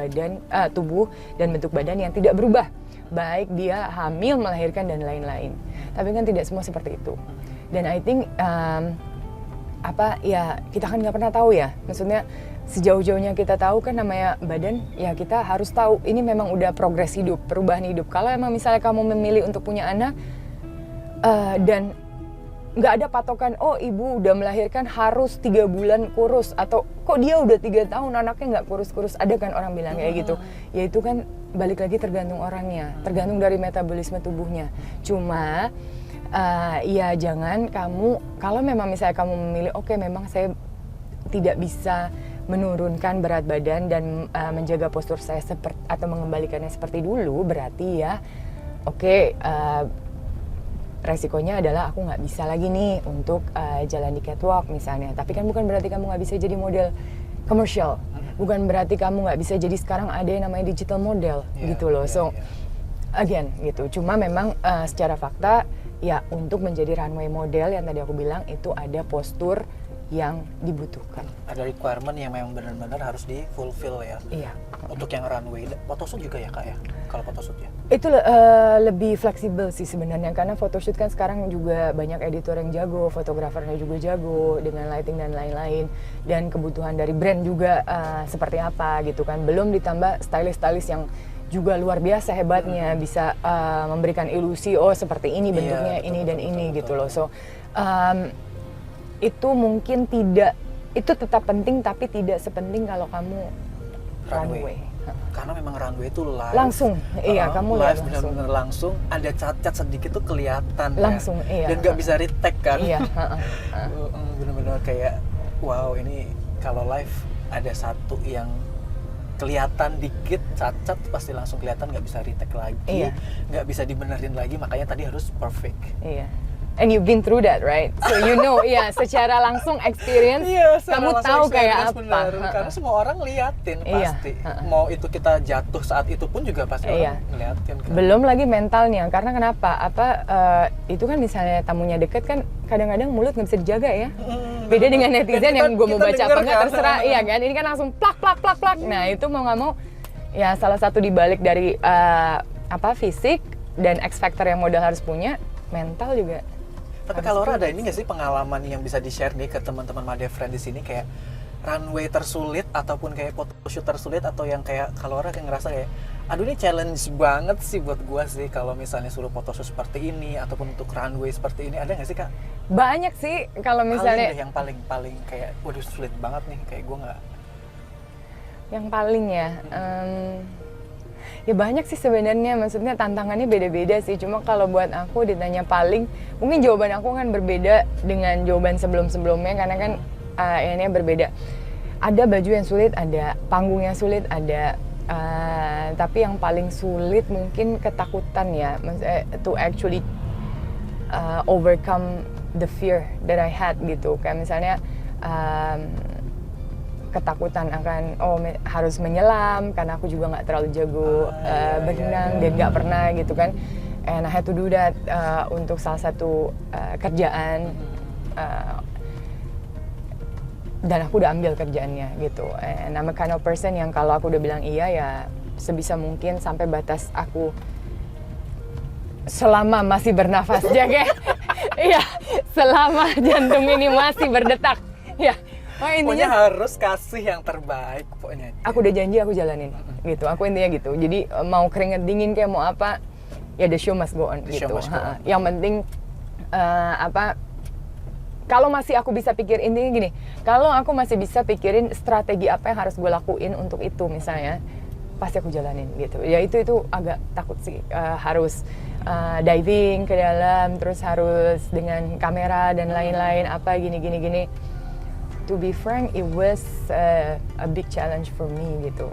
dan bentuk badan yang tidak berubah, baik dia hamil, melahirkan dan lain-lain. Tapi kan tidak semua seperti itu. Dan I think kita kan nggak pernah tahu ya, maksudnya sejauh-jauhnya kita tahu kan namanya badan, ya kita harus tahu ini memang udah progres hidup, perubahan hidup. Kalau emang misalnya kamu memilih untuk punya anak dan nggak ada patokan, ibu udah melahirkan harus 3 bulan kurus, atau kok dia udah 3 tahun anaknya nggak kurus-kurus, ada kan orang bilang kayak gitu. Ya itu kan balik lagi tergantung orangnya, tergantung dari metabolisme tubuhnya. Cuma ya jangan kamu, kalau memang misalnya kamu memilih, oke, memang saya tidak bisa menurunkan berat badan dan menjaga postur saya atau mengembalikannya seperti dulu, berarti ya oke, resikonya adalah aku nggak bisa lagi nih untuk jalan di catwalk misalnya. Tapi kan bukan berarti kamu nggak bisa jadi model komersial, bukan berarti kamu nggak bisa jadi sekarang ada yang namanya digital model gitu loh. So again gitu, cuma memang secara fakta ya untuk menjadi runway model yang tadi aku bilang itu ada postur yang dibutuhkan. Ada requirement yang memang benar-benar harus di fulfill ya. Iya. Untuk yang runway, photoshoot juga ya Kak ya? Kalau photoshoot ya? Itu lebih fleksibel sih sebenarnya, karena photoshoot kan sekarang juga banyak editor yang jago, fotografernya juga jago dengan lighting dan lain-lain, dan kebutuhan dari brand juga seperti apa gitu kan. Belum ditambah stylist-stylist yang juga luar biasa hebatnya, bisa memberikan ilusi oh seperti ini bentuknya, ini dan ini gitu loh. So itu mungkin tidak, itu tetap penting tapi tidak sepenting kalau kamu runway. Karena memang runway itu live. Langsung, iya kamu live langsung. benar-benar langsung, ada cacat sedikit tuh kelihatan. Langsung, ya. iya. Dan nggak bisa retake kan? Iya. Benar-benar kayak wow, ini kalau live ada satu yang kelihatan dikit cacat pasti langsung kelihatan, nggak bisa retake lagi, nggak bisa dibenerin lagi, makanya tadi harus perfect. Iya. And you've been through that, right? So you know, secara langsung experience, kamu tahu kayak apa. Bener. Karena semua orang liatin pasti. Mau itu kita jatuh saat itu pun juga pasti orang ngeliatin. Kan? Belum lagi mentalnya, karena kenapa? Itu kan misalnya tamunya deket kan, kadang-kadang mulut nggak bisa dijaga ya. Beda dengan netizen yang gue mau baca apa nggak terserah, iya kan? Ini kan langsung plak. Nah itu mau nggak mau, ya salah satu dibalik dari fisik dan X factor yang modal harus punya, mental juga. Tapi kalau ada ini nggak sih pengalaman yang bisa di-share nih ke teman-teman Made Friend di sini, kayak runway tersulit ataupun kayak photoshoot tersulit, atau yang kayak kalau kayak ngerasa kayak aduh ini challenge banget sih buat gua sih kalau misalnya suruh photoshoot seperti ini ataupun untuk runway seperti ini, ada nggak sih Kak? Banyak sih kalau misalnya yang paling kayak waduh sulit banget nih, kayak gua nggak. Yang paling ya banyak sih sebenarnya, maksudnya tantangannya beda-beda sih. Cuma kalau buat aku ditanya paling, mungkin jawaban aku kan berbeda dengan jawaban sebelum-sebelumnya, karena kan ini berbeda. Ada baju yang sulit, ada panggung yang sulit, ada tapi yang paling sulit mungkin ketakutan ya, to actually overcome the fear that I had gitu. Kayak misalnya ketakutan akan harus menyelam karena aku juga nggak terlalu jago berenang dan nggak pernah gitu kan, and I had to do that untuk salah satu kerjaan, dan aku udah ambil kerjaannya gitu, and I'm a kind of person yang kalau aku udah bilang iya ya sebisa mungkin sampai batas aku selama masih bernafas jaga. Iya, selama jantung ini masih berdetak ya. Pokoknya harus kasih yang terbaik pokoknya. Aku udah janji aku jalanin gitu. Aku intinya gitu. Jadi mau keringet dingin kayak mau apa, ya the show must go on gitu. Yang penting kalau masih aku bisa pikir, intinya gini, kalau aku masih bisa pikirin strategi apa yang harus gue lakuin untuk itu misalnya, pasti aku jalanin gitu. Ya itu agak takut sih, harus diving ke dalam, terus harus dengan kamera dan lain-lain apa gini. To be frank, it was a big challenge for me gitu.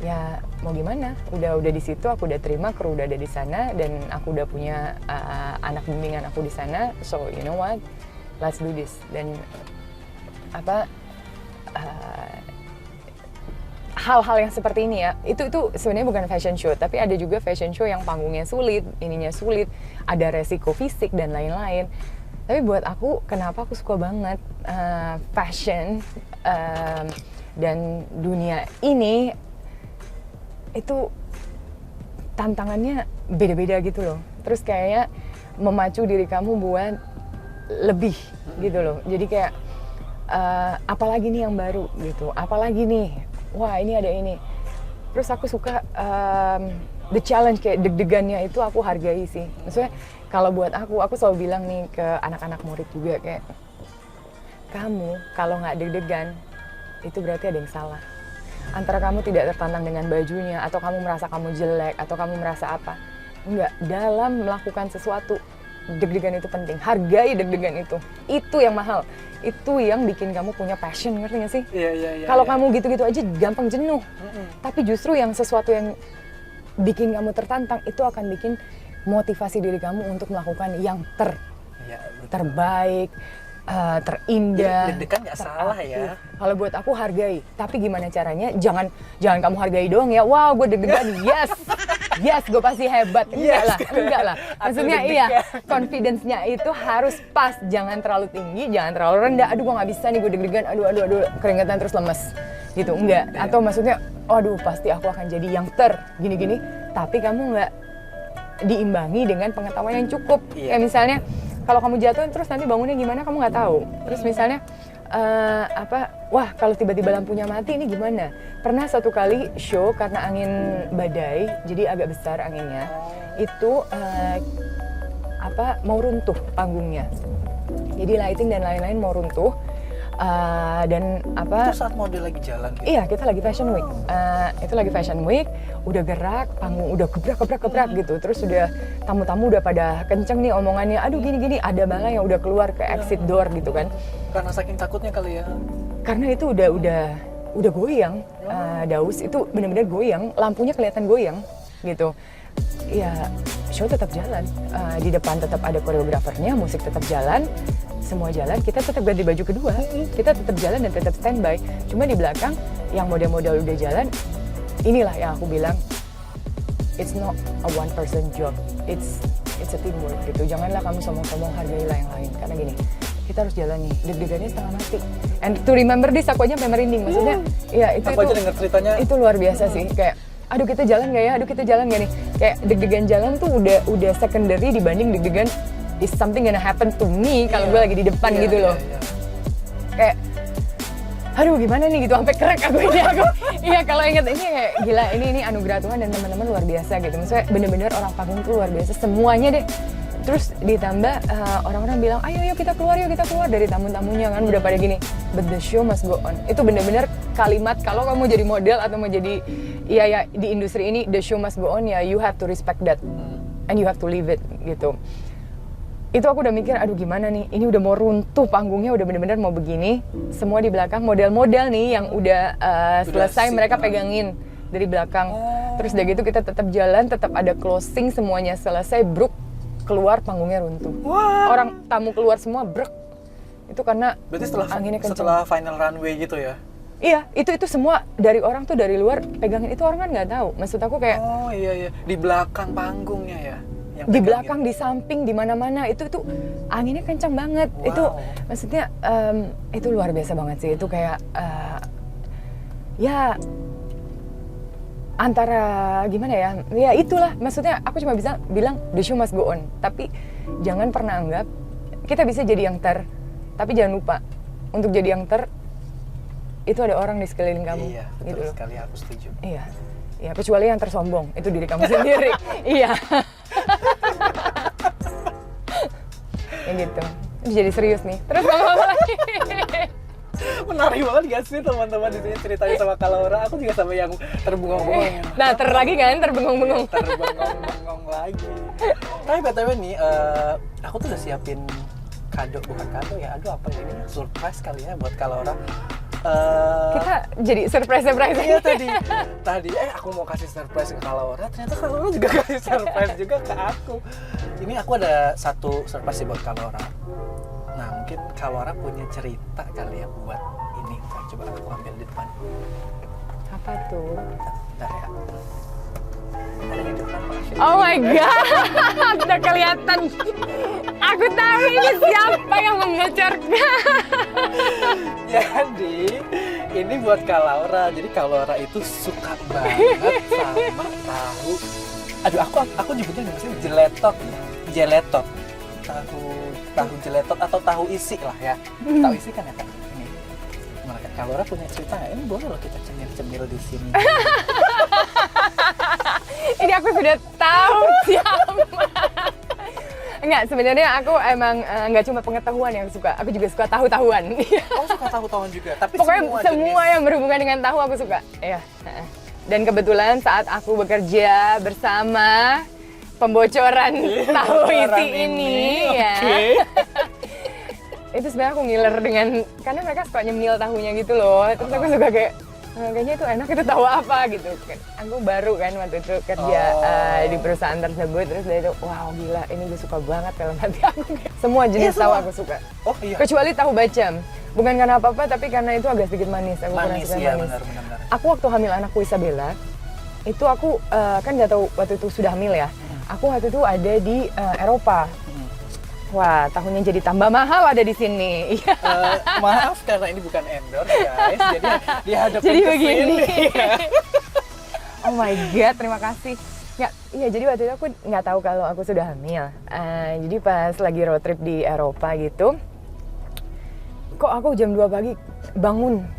Ya mau gimana? Udah di situ, aku udah terima, kru udah ada di sana, dan aku udah punya anak bimbingan aku di sana. So you know what? Let's do this. Dan hal-hal yang seperti ini ya, itu sebenarnya bukan fashion show, tapi ada juga fashion show yang panggungnya sulit, ininya sulit, ada resiko fisik dan lain-lain. Tapi buat aku, kenapa aku suka banget fashion dan dunia ini, itu tantangannya beda-beda gitu loh. Terus kayaknya memacu diri kamu buat lebih gitu loh. Jadi kayak apalagi nih yang baru gitu, apalagi nih, wah ini ada ini. Terus aku suka the challenge, kayak deg-degannya itu aku hargai sih. Maksudnya kalau buat aku selalu bilang nih ke anak-anak murid juga, kayak kamu kalau nggak deg-degan itu berarti ada yang salah. Antara kamu tidak tertantang dengan bajunya, atau kamu merasa kamu jelek, atau kamu merasa apa. Enggak, dalam melakukan sesuatu deg-degan itu penting, hargai deg-degan itu. Itu yang mahal, itu yang bikin kamu punya passion, ngerti gak sih? Iya. Kalau kamu gitu-gitu aja gampang jenuh. Tapi justru yang sesuatu yang bikin kamu tertantang itu akan bikin motivasi diri kamu untuk melakukan yang terbaik, terindah. Deg-degan nggak salah ya. Kalau buat aku hargai, tapi gimana caranya? Jangan kamu hargai doang ya. Wow, gue deg-degan, yes, gue pasti hebat. Enggak lah. Maksudnya iya, confidence-nya itu harus pas. Jangan terlalu tinggi, jangan terlalu rendah. Aduh, gue nggak bisa nih, gue deg-degan. Aduh, keringetan terus lemes. Gitu, enggak. Atau maksudnya, aduh, pasti aku akan jadi yang gini-gini. Tapi kamu nggak diimbangi dengan pengetahuan yang cukup. Kayak misalnya, kalau kamu jatuh terus nanti bangunnya gimana kamu nggak tahu. Terus misalnya wah kalau tiba-tiba lampunya mati ini gimana? Pernah satu kali show karena angin badai, jadi agak besar anginnya. Itu mau runtuh panggungnya. Jadi lighting dan lain-lain mau runtuh. Itu saat model lagi jalan gitu? Iya, kita lagi fashion week. Itu lagi fashion week, udah gerak, panggung udah gebrak gitu. Terus udah tamu-tamu udah pada kenceng nih omongannya. Aduh gini-gini, ada malah yang udah keluar ke exit door gitu kan. Karena saking takutnya kali ya? Karena itu udah goyang. Daus itu benar-benar goyang, lampunya kelihatan goyang gitu. Ya, show tetap jalan. Di depan tetap ada koreografernya, musik tetap jalan. Semua jalan, kita tetap ganti baju kedua, kita tetap jalan dan tetap standby. Cuma di belakang, yang model-model udah jalan, inilah yang aku bilang, it's not a one person job, it's a teamwork gitu. Janganlah kamu sombong-sombong, hargailah yang lain. Karena gini, kita harus jalan nih, deg-degannya setengah mati. And to remember this, aku aja sampai merinding. Maksudnya, ya itu aja denger ceritanya. Itu luar biasa sih, kayak aduh kita jalan gak ya, aduh kita jalan gak nih. Kayak deg-degan jalan tuh udah secondary dibanding deg-degan is something gonna happen to me kalau gue lagi di depan gitu loh. Kayak aduh gimana nih gitu, sampai kerek aku. Iya kalau inget ini kayak gila, ini anugerah Tuhan dan teman-teman luar biasa gitu. Maksudnya bener-bener orang panggung tuh luar biasa semuanya deh. Terus ditambah orang-orang bilang ayo kita keluar dari tamu-tamunya kan udah pada gini, but the show must go on. Itu bener-bener kalimat kalau kamu jadi model atau mau jadi ya di industri ini, the show must go on ya, you have to respect that and you have to live it gitu. Itu aku udah mikir, aduh gimana nih, ini udah mau runtuh panggungnya, udah bener-bener mau begini. Semua di belakang, model-model nih yang udah selesai, mereka pegangin dari belakang. Terus udah gitu kita tetap jalan, tetap ada closing, semuanya selesai, bruk, keluar panggungnya runtuh. Orang tamu keluar semua, bruk. Itu karena berarti anginnya kencang. Setelah final runway gitu ya? Iya, itu semua dari orang tuh dari luar pegangin, itu orang kan nggak tahu. Maksud aku kayak iya, di belakang panggungnya ya? Di belakang, di samping, di mana-mana itu anginnya kencang banget. Itu maksudnya itu luar biasa banget sih. Itu kayak ya antara gimana ya? Ya itulah maksudnya aku cuma bisa bilang the show must go on. Tapi jangan pernah anggap kita bisa jadi yang tapi jangan lupa untuk jadi yang itu ada orang di sekeliling kamu. Iya, betul sekali, aku setuju. Iya. Ya, kecuali yang tersombong, itu diri kamu sendiri. Iya. Ya gitu. Jadi serius nih. Terus ngomong apa lagi? Menarik banget gak sih teman-teman di sini ceritanya sama Kak Laura? Aku juga sampai yang terbengong-bengong. Nah, lagi kan terbengong-bengong. Terbengong-bengong lagi. Tapi BTW nih, aku tuh udah siapin bukan kado ya, apa ya ini? Surprise kali ya buat Kak Laura. Kita jadi surprise iya tadi aku mau kasih surprise ke Kak Laura, ternyata Kak Laura juga kasih surprise juga ke aku. Ini aku ada satu surprise buat Kak Laura. Nah mungkin Kak Laura punya cerita kali ya buat ini. Coba aku ambil di depan. Apa tuh? Bentar ya. Ada di depan. Oh my god, udah kelihatan. Aku tahu ini siapa yang membocorkan. Jadi ini buat Kak Laura. Jadi Kak Laura itu suka banget sama tahu. Aduh, aku nyebutnya namanya jeletot. Tahu jeletot atau tahu isi lah ya. Tahu isi kan ya Kak? Ini. Kak Laura punya cerita nggak? Ini boleh loh kita cemil-cemil di sini. Ini aku sudah tahu siapa. Enggak, sebenarnya aku emang nggak cuma pengetahuan yang suka, aku juga suka tahu-tahuan. Oh, suka tahu-tahuan juga, tapi pokoknya semua yang berhubungan dengan tahu aku suka. Iya. Dan kebetulan saat aku bekerja bersama pembocoran tahu isi ini ya. Okay. Itu sebenarnya aku ngiler dengan, karena mereka suka nyemil tahunya gitu loh. Terus aku suka kayak, kayaknya itu enak, itu tahu apa gitu. Aku baru kan waktu itu kerja di perusahaan tersebut. Terus dari itu, wow gila, ini gue suka banget dalam hati aku. Semua jenis tahu aku suka. Oh iya. Kecuali tahu bacem. Bukan karena apa-apa, tapi karena itu agak sedikit manis. Aku kurang Manis, suka iya manis. benar. Aku waktu hamil anakku Isabella, itu aku kan nggak tahu waktu itu sudah hamil ya. Aku waktu itu ada di Eropa. Wah, tahunnya jadi tambah mahal ada di sini. Maaf karena ini bukan endorse guys, jadi dihadapin Jadi ke begini. sini. Oh my god, terima kasih. Iya, jadi waktu itu aku nggak tahu kalau aku sudah hamil. Jadi pas lagi road trip di Eropa gitu, kok aku jam 2 pagi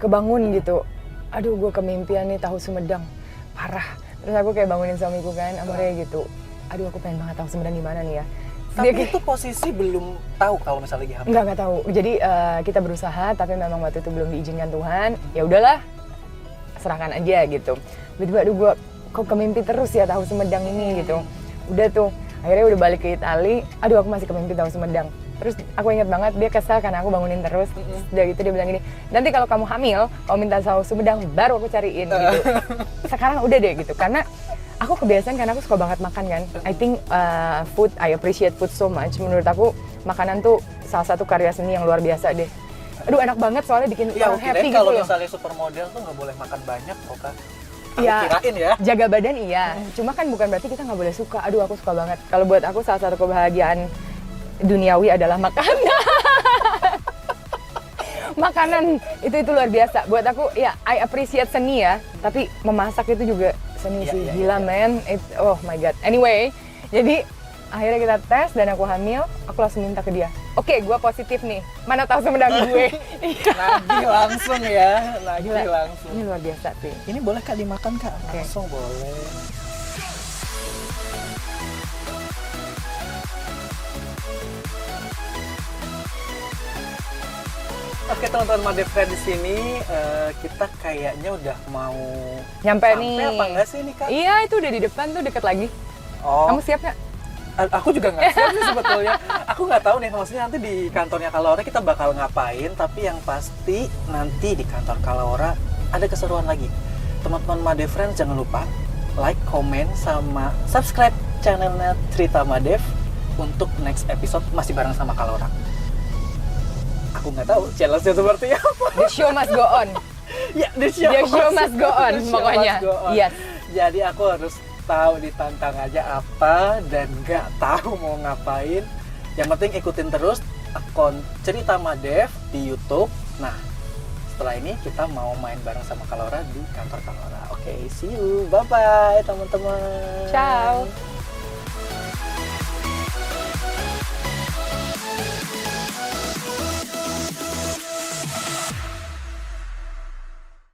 kebangun gitu. Aduh, gue kemimpian nih tahu Sumedang, parah. Terus aku kayak bangunin suamiku kan, amore gitu. Aduh, aku pengen banget tahu Sumedang gimana nih ya. Tapi itu posisi belum tahu kalau misalnya lagi hamil. Nggak tahu. Jadi kita berusaha, tapi memang waktu itu belum diizinkan Tuhan. Ya udahlah, serahkan aja gitu. Tiba-tiba, aduh gue kok kemimpi terus ya tahu Sumedang ini gitu. Udah tuh, akhirnya udah balik ke Itali. Aduh, aku masih kemimpi tahu Sumedang. Terus aku ingat banget dia kesal karena aku bangunin terus. Udah gitu dia bilang gini, nanti kalau kamu hamil, kamu minta tahu Sumedang, baru aku cariin gitu. Sekarang udah deh gitu, karena aku kebiasaan karena aku suka banget makan kan. I think food, I appreciate food so much. Menurut aku makanan tuh salah satu karya seni yang luar biasa deh. Aduh, enak banget soalnya bikin orang happy gitu kalau loh. misalnya supermodel tuh nggak boleh makan banyak kok kan. Iya, kirain ya. jaga badan iya. Cuma kan bukan berarti kita nggak boleh suka. Aduh, aku suka banget. Kalau buat aku salah satu kebahagiaan duniawi adalah makanan. Makanan itu luar biasa. Buat aku ya, I appreciate seni ya. Tapi memasak itu juga seni sih. Gila men. Oh my god. Anyway, jadi akhirnya kita tes dan aku hamil. Aku langsung minta ke dia, oke, gue positif nih. Mana tahu Sumedang gue. Nagih langsung ya. Nagih Gila. langsung. Ini luar biasa sih. Ini boleh Kak dimakan Kak? Oke. Langsung boleh. Oke teman-teman Madefriend di sini kita kayaknya udah mau Nyampe sampai nih. apa enggak sih nih Kak? Iya, itu udah di depan tuh, deket lagi. Oh, Kamu siap nggak? aku juga nggak siap sih sebetulnya. Aku nggak tahu nih maksudnya nanti di kantornya Kalaura kita bakal ngapain. Tapi yang pasti nanti di kantor Kalaura ada keseruan lagi. Teman-teman Madefriend jangan lupa like, comment, sama subscribe channelnya Cerita Madev untuk next episode masih bareng sama Kalaura. Aku nggak tahu challenge-nya seperti apa. The show must go on. Ya, the show must go on, the show pokoknya. must go on. Yes. Jadi aku harus tahu ditantang aja apa dan nggak tahu mau ngapain. Yang penting ikutin terus akun Cerita Madev di YouTube. Nah, setelah ini kita mau main bareng sama Kalaura di kantor Kalaura. Oke, see you. Bye-bye teman-teman. Ciao.